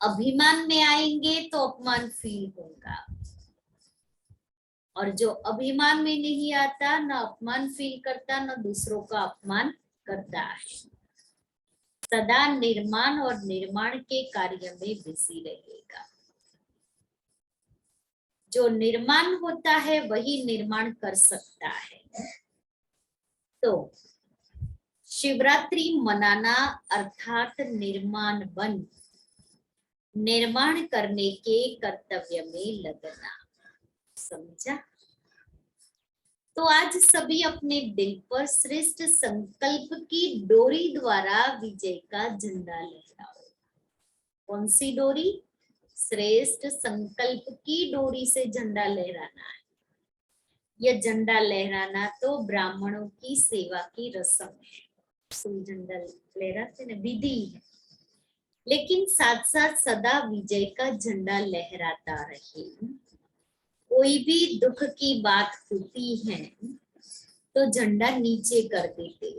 अभिमान में आएंगे तो अपमान फील होगा, और जो अभिमान में नहीं आता ना अपमान फील करता ना दूसरों का अपमान करता है। सदा निर्माण और निर्माण के कार्य में बिजी रहेगा। जो निर्माण होता है वही निर्माण कर सकता है। तो शिवरात्रि मनाना अर्थात निर्माण बन निर्माण करने के कर्तव्य में लगना। समझा? तो आज सभी अपने दिल पर श्रेष्ठ संकल्प की डोरी द्वारा विजय का झंडा लहराओ। कौन सी डोरी? श्रेष्ठ संकल्प की डोरी से झंडा लहराना है। यह झंडा लहराना तो ब्राह्मणों की सेवा की रस्म है। झंडा लहराते ना, विधि है, लेकिन साथ साथ सदा विजय का झंडा लहराता रहे। कोई भी दुख की बात होती है तो झंडा नीचे कर देते,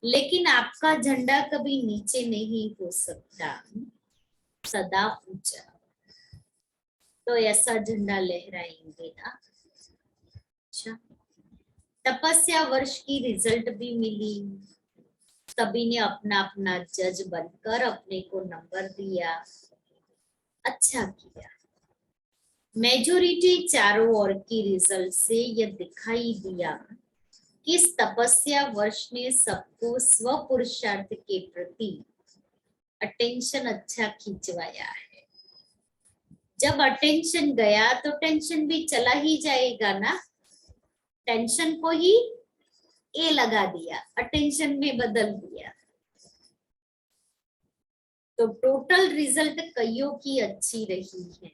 लेकिन आपका झंडा कभी नीचे नहीं हो सकता, सदा ऊंचा। तो ऐसा झंडा लहराएंगे ना। अच्छा, तपस्या वर्ष की रिजल्ट भी मिली, सभी ने अपना अपना जज बनकर अपने को नंबर दिया, अच्छा किया। मेजोरिटी चारों ओर की रिजल्ट से यह दिखाई दिया कि इस तपस्या वर्ष ने सबको स्व पुरुषार्थ के प्रति अटेंशन अच्छा खिंचवाया है। जब अटेंशन गया तो टेंशन भी चला ही जाएगा ना। टेंशन को ही ए लगा दिया, अटेंशन में बदल दिया, तो टोटल रिजल्ट कईयों की अच्छी रही है।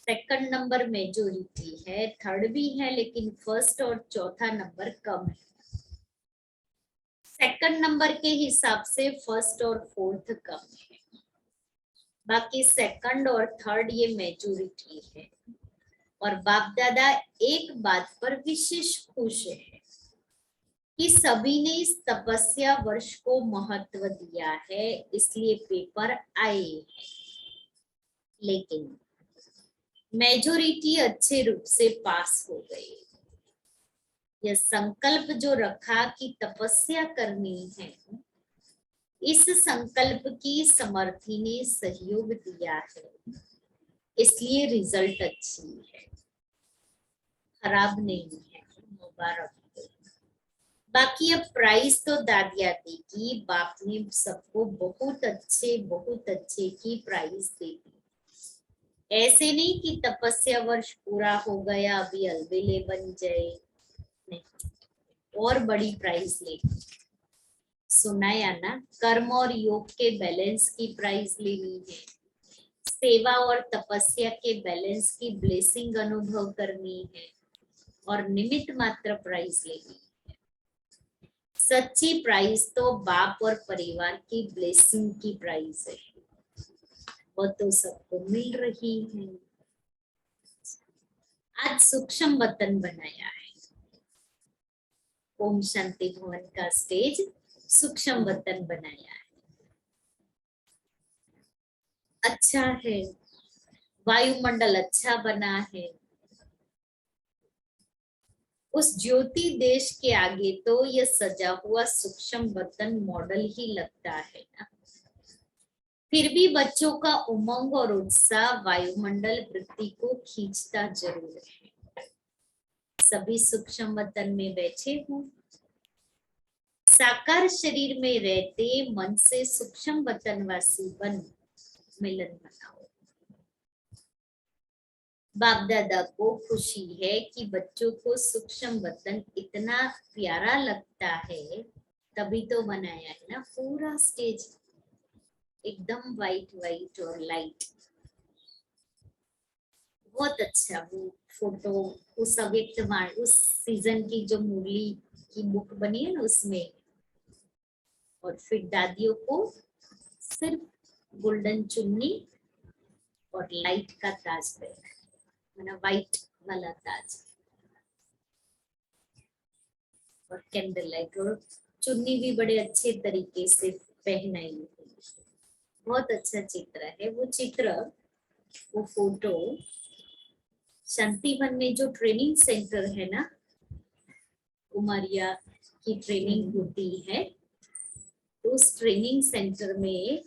सेकंड नंबर मेजोरिटी है, थर्ड भी है, लेकिन फर्स्ट और चौथा नंबर कम है। सेकंड नंबर के हिसाब से फर्स्ट और फोर्थ कम है, बाकी सेकंड और थर्ड ये मेजोरिटी है। और बाप दादा एक बात पर विशेष खुश है कि सभी ने इस तपस्या वर्ष को महत्व दिया है, इसलिए पेपर आए हैं। लेकिन मेजोरिटी अच्छे रूप से पास हो गए। यह संकल्प जो रखा कि तपस्या करनी है, इस संकल्प की समर्थी ने सहयोग दिया है, इसलिए रिजल्ट अच्छी है, खराब नहीं है। मुबारक हो। बाकी अब प्राइस तो दादिया देगी, बाप ने सबको बहुत अच्छे की प्राइस दे दी। ऐसे नहीं कि तपस्या वर्ष पूरा हो गया अभी अलबेले बन जाए, नहीं, और बड़ी प्राइस लेगी। सुनाया ना, कर्म और योग के बैलेंस की प्राइस लेनी है, सेवा और तपस्या के बैलेंस की ब्लेसिंग अनुभव करनी है, और निमित्त मात्र प्राइस लेनी है। सच्ची प्राइस तो बाप और परिवार की ब्लेसिंग की प्राइस है, वो तो सबको मिल रही है। आज सूक्ष्म वतन बनाया है, ओम शांति भवन का स्टेज सूक्ष्म वतन बनाया है, अच्छा है। वायुमंडल अच्छा बना है। उस ज्योति देश के आगे तो यह सजा हुआ सूक्ष्म वतन मॉडल ही लगता है ना। फिर भी बच्चों का उमंग और उत्साह वायुमंडल वृत्ति को खींचता जरूर है। सभी सूक्ष्म वतन में बैठे हों, साकार शरीर में रहते मन से सूक्ष्म वतनवासी बन मिलन मनाओ। बाप दादा को खुशी है कि बच्चों को सूक्ष्म वतन इतना प्यारा लगता है, तभी तो बनाया है ना पूरा स्टेज एकदम वाइट और लाइट। बहुत अच्छा वो फोटो, उस अव्यक्तवाणी उस सीजन की जो मुरली की बुक बनी है ना उसमें, और फिर दादियों को सिर्फ गोल्डन चुन्नी और लाइट का ताज पहना, मतलब वाइट वाला ताज और कैंडल लाइट, और चुन्नी भी बड़े अच्छे तरीके से पहनाई हुई। बहुत अच्छा चित्र है वो चित्र, वो फोटो। शांतिवन में जो ट्रेनिंग सेंटर है ना, उमरिया की ट्रेनिंग होती है, तो उस ट्रेनिंग सेंटर में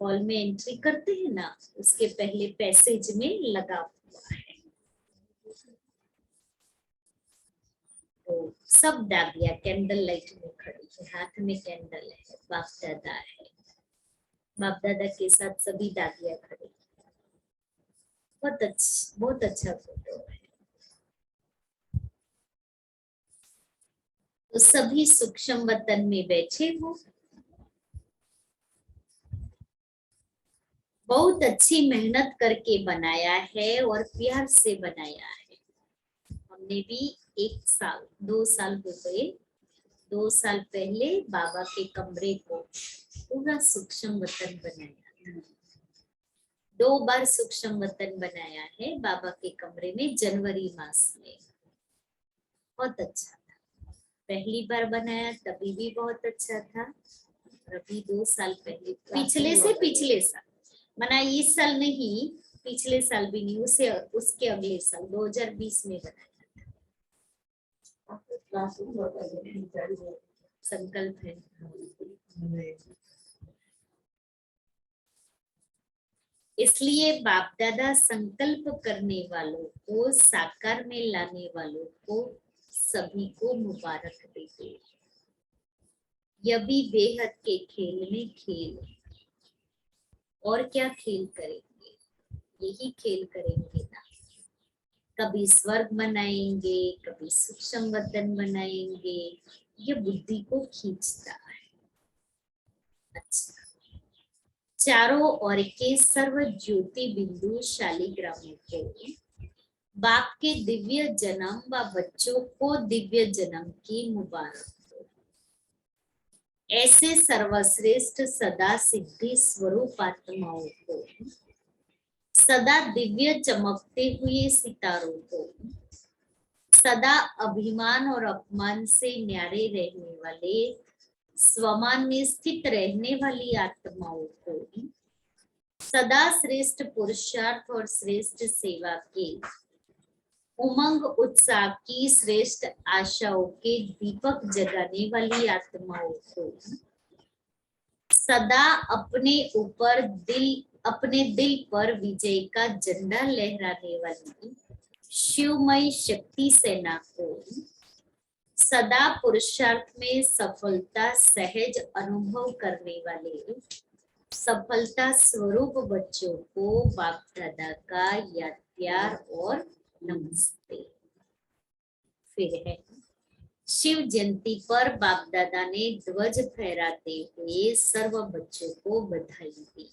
हॉल में एंट्री करते हैं ना, उसके पहले पैसेज में लगा हुआ है। तो सब दादिया कैंडल लाइट में खड़ी है, हाथ में कैंडल है, बाप दादा है, बाप दादा के साथ सभी दादियां खड़ी। बहुत अच्छा फोटो है। तो सभी सूक्ष्म वतन में बैठे हो, बहुत अच्छी मेहनत करके बनाया है और प्यार से बनाया है। हमने भी 1 साल 2 साल हो गए, 2 साल पहले बाबा के कमरे को पूरा सूक्ष्म वतन बनाया। 2 बार सूक्ष्म वतन बनाया है बाबा के कमरे में जनवरी मास में, बहुत अच्छा था। पहली बार बनाया तभी भी बहुत अच्छा था, और अभी 2 साल पहले, पिछले साल मना, इस साल नहीं, पिछले साल भी नहीं, उसे उसके अगले साल 2020 में बनाया। संकल्प है। इसलिए बाप दादा संकल्प करने वालों को, साकार में लाने वालों को, सभी को मुबारक देते। यह भी बेहद के खेल में खेल, और क्या खेल करेंगे, यही खेल करेंगे ना। कभी स्वर्ग बनाएंगे, कभी सूक्ष्म वतन बनाएंगे, ये बुद्धि को खींचता है। अच्छा, चारों ओर के सर्व ज्योति बिंदु शालिग्रामों को बाप के दिव्य जन्म व बच्चों को दिव्य जन्म की मुबारक हो। ऐसे सर्वश्रेष्ठ सदा सिद्धि स्वरूप आत्माओं को, सदा दिव्य चमकते हुए सितारों को, सदा अभिमान और अपमान से न्यारे रहने वाले, स्वमान में स्थित रहने वाली आत्माओं को, सदा श्रेष्ठ पुरुषार्थ और श्रेष्ठ सेवा के उमंग उत्साह की श्रेष्ठ आशाओं के दीपक जगाने वाली आत्माओं को, सदा अपने दिल पर विजय का झंडा लहराने वाली शिवमय शक्ति सेना को, सदा पुरुषार्थ में सफलता सहज अनुभव करने वाले सफलता स्वरूप बच्चों को बाप दादा का याद प्यार और नमस्ते। फिर है, शिव जयंती पर बाप दादा ने ध्वज फहराते हुए सर्व बच्चों को बधाई दी।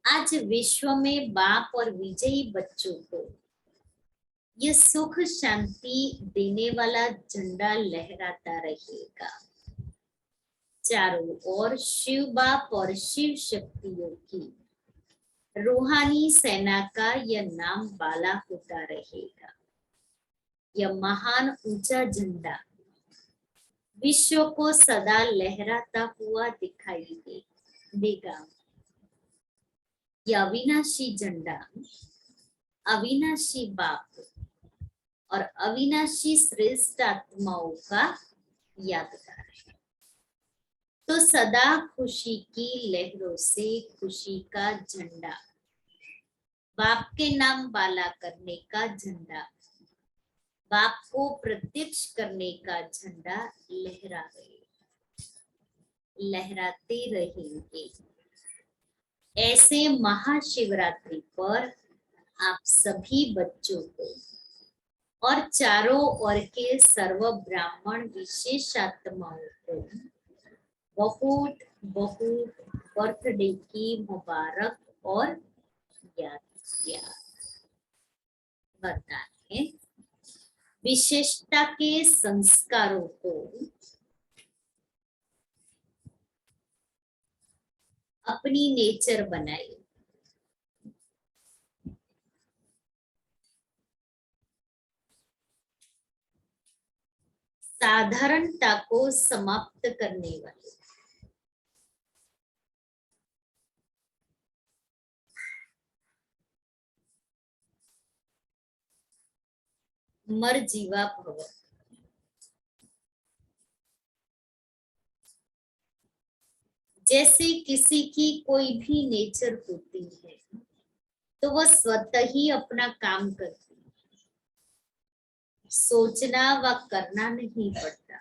आज विश्व में बाप और विजयी बच्चों को यह सुख शांति देने वाला झंडा लहराता रहेगा। चारों ओर शिव बाप और शिव शक्तियों की रूहानी सेना का यह नाम बाला होता रहेगा। यह महान ऊंचा झंडा विश्व को सदा लहराता हुआ दिखाई देगा। यह अविनाशी झंडा अविनाशी बाप और अविनाशी श्रेष्ठ आत्माओं का यादगार है। तो सदा खुशी की लहरों से खुशी का झंडा, बाप के नाम बाला करने का झंडा, बाप को प्रत्यक्ष करने का झंडा लहराते रहेंगे। ऐसे महाशिवरात्रि पर आप सभी बच्चों को और चारों ओर के सर्व ब्राह्मण विशेष आत्माओं को बहुत बहुत बर्थडे की मुबारक और याद बताते हैं। विशेषता के संस्कारों को अपनी नेचर बनाए। साधारणता को समाप्त करने वाले, मर जीवा भव। जैसे किसी की कोई भी नेचर होती है तो वह स्वतः ही अपना काम करती है, सोचना व करना नहीं पड़ता।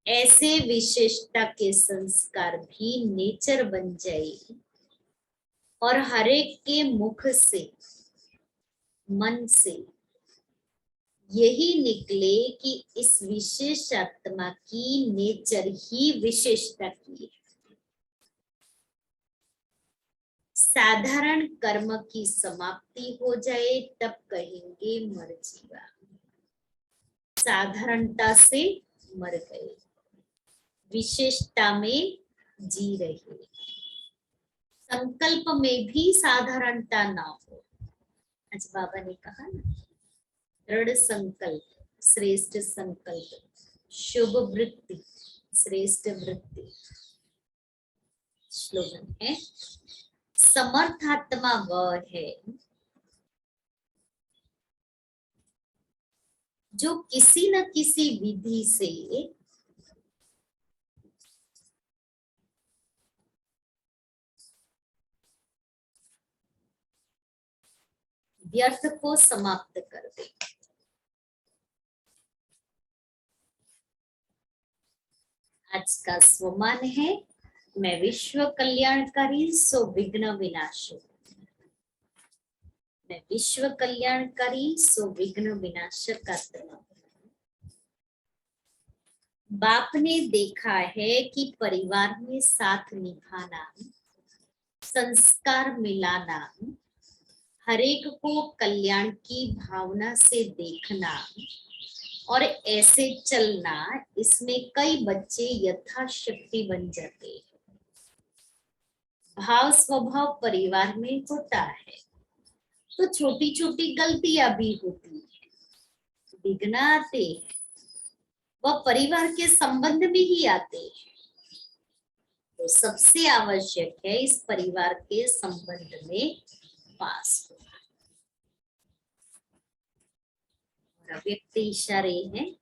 ऐसे विशेषता के संस्कार भी नेचर बन जाए और हरेक के मुख से मन से यही निकले कि इस विशेष आत्मा की नेचर ही विशेषता की है। साधारण कर्म की समाप्ति हो जाए तब कहेंगे मर जीवा, साधारणता से मर गए, विशेषता में जी रहे। संकल्प में भी साधारणता ना हो। आज बाबा ने कहा ना, दृढ़ संकल्प श्रेष्ठ संकल्प, शुभ वृत्ति श्रेष्ठ वृत्ति। स्लोगन है, समर्थात्मा वह है जो किसी न किसी विधि से व्यर्थ को समाप्त कर दे। आज का स्वमान है, मैं विश्व कल्याणकारी सो विघ्न विनाशो। मैं विश्व कल्याणकारी सो विघ्न विनाशक आत्मा। बाप ने देखा है कि परिवार में साथ निभाना, संस्कार मिलाना, हरेक को कल्याण की भावना से देखना और ऐसे चलना, इसमें कई बच्चे यथाशक्ति बन जाते हैं। भाव स्वभाव परिवार में होता है तो छोटी छोटी गलतियां भी होती है, विघ्न आते हैं, वह परिवार के संबंध में ही आते हैं। तो सबसे आवश्यक है इस परिवार के संबंध में पास होना। और अव्यक्त इशारे हैं,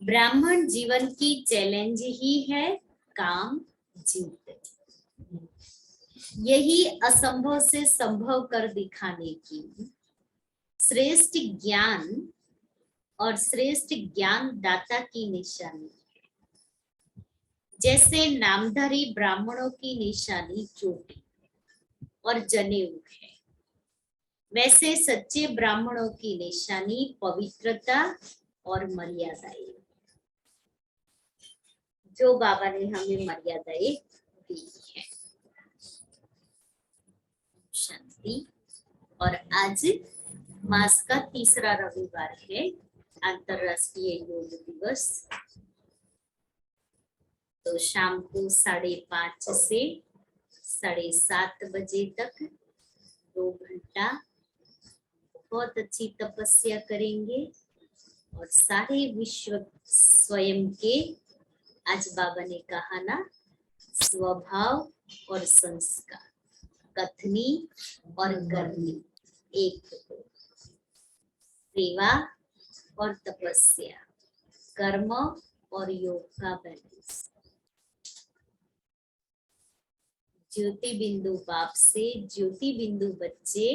ब्राह्मण जीवन की चैलेंज ही है काम जीत। यही असंभव से संभव कर दिखाने की श्रेष्ठ ज्ञान और श्रेष्ठ ज्ञान दाता की निशानी है। जैसे नामधारी ब्राह्मणों की निशानी चोटी और जनेऊ है, वैसे सच्चे ब्राह्मणों की निशानी पवित्रता और मर्यादाएं, जो बाबा ने हमें मर्यादाएं दी है। शांति। और आज मास का तीसरा रविवार है, अंतरराष्ट्रीय योग दिवस। तो शाम को 5:30 से 7:30 बजे तक 2 घंटा बहुत अच्छी तपस्या करेंगे और सारे विश्व स्वयं के, आज बाबा ने कहा ना, स्वभाव और संस्कार, कथनी और करनी एक हो। सेवा और तपस्या, कर्म और योग का बैलेंस। ज्योति बिंदु बाप से ज्योति बिंदु बच्चे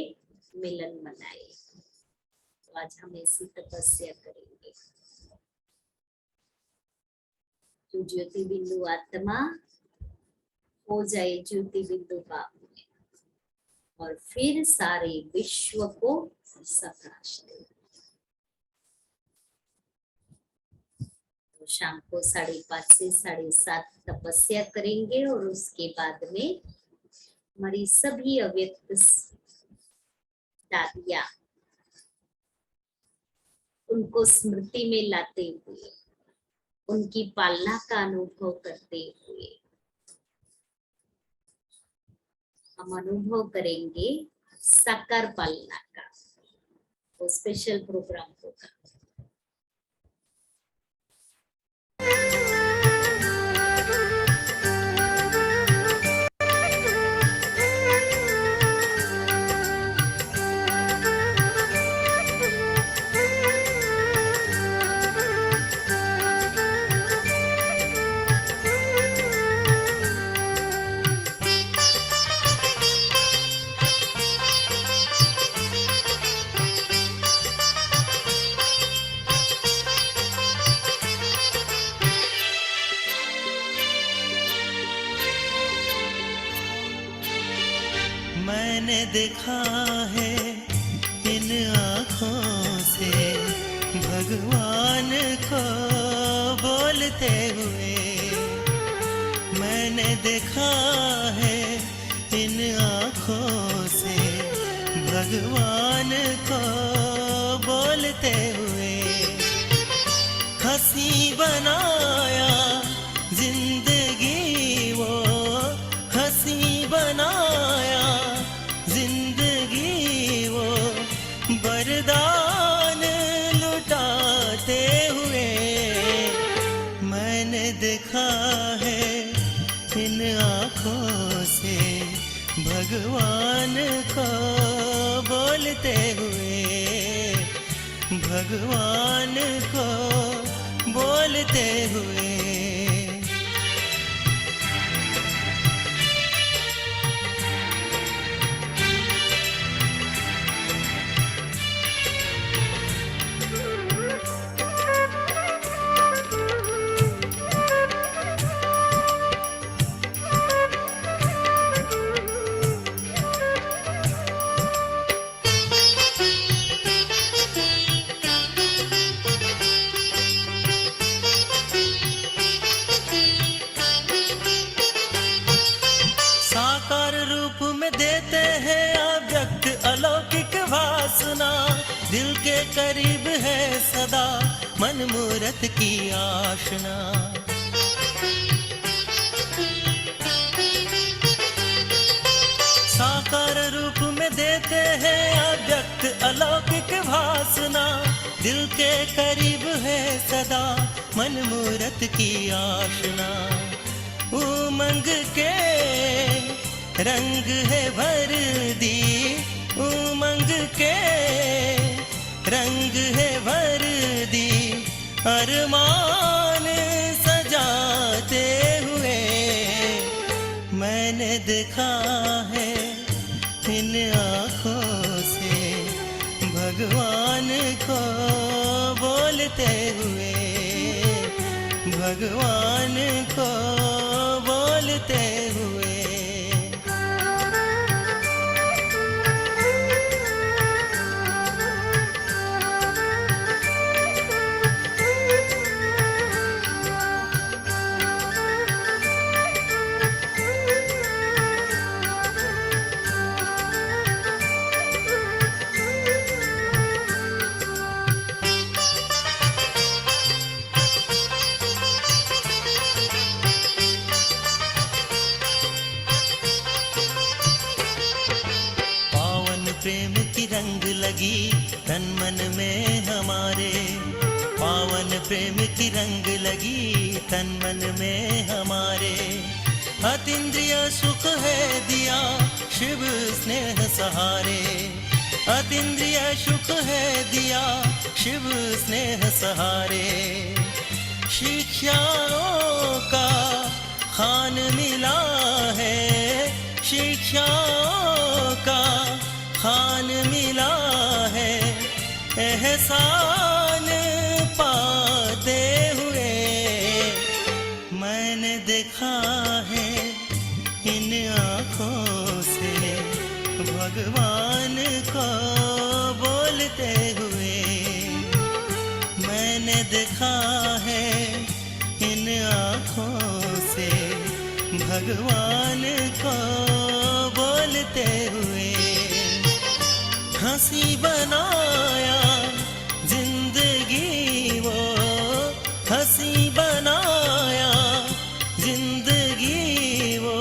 मिलन मनाए। तो आज हम ऐसी तपस्या करेंगे। तो ज्योति बिंदु आत्मा हो जाए ज्योति बिंदु बाप में और फिर सारे विश्व को प्रकाश दे। शाम को 5:30 से 7:30 तपस्या करेंगे और उसके बाद में हमारी सभी अव्यक्त दादियां, उनको स्मृति में लाते हुए, उनकी पालना का अनुभव करते हुए हम अनुभव करेंगे साकार पालना का। वो स्पेशल प्रोग्राम होगा। मैंने देखा है इन आँखों से भगवान को बोलते हुए। मैंने देखा है इन आँखों से भगवान को बोलते हुए। हंसी बनाया को बोलते हुए, भगवान को बोलते हुए। साकार रूप में देते हैं अव्यक्त अलौकिक वासना, दिल के करीब है सदा मन मूरत की आशना। साकार रूप में देते हैं अव्यक्त अलौकिक वासना, दिल के करीब है सदा मन मूरत की आशना। उमंग के रंग है भर दी, उमंग के रंग है भर दी, अरमान सजाते हुए। मैंने देखा है इन आँखों से भगवान को बोलते हुए, भगवान को बोलते हुए। प्रेम की रंग लगी तन मन में हमारे, पावन प्रेम की रंग लगी तन मन में हमारे। अतीन्द्रिय सुख है दिया शिव स्नेह सहारे, अतीन्द्रिय सुख है दिया शिव स्नेह सहारे। शिक्षाओं का खान मिला है, शिक्षाओं का खान मिला है, एहसान पाते हुए। मैंने देखा है इन आँखों से भगवान को बोलते हुए, मैंने देखा है इन आँखों से भगवान को बोलते हुए। हंसी बनाया जिंदगी वो, हंसी बनाया जिंदगी वो,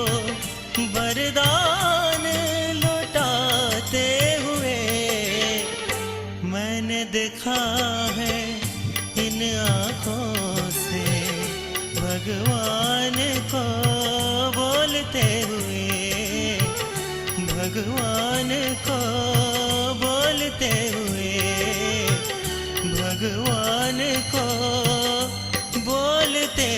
वरदान लुटाते हुए। मैंने देखा है इन आँखों से भगवान को बोलते हुए, भगवान को बोलते हुए, भगवान को बोलते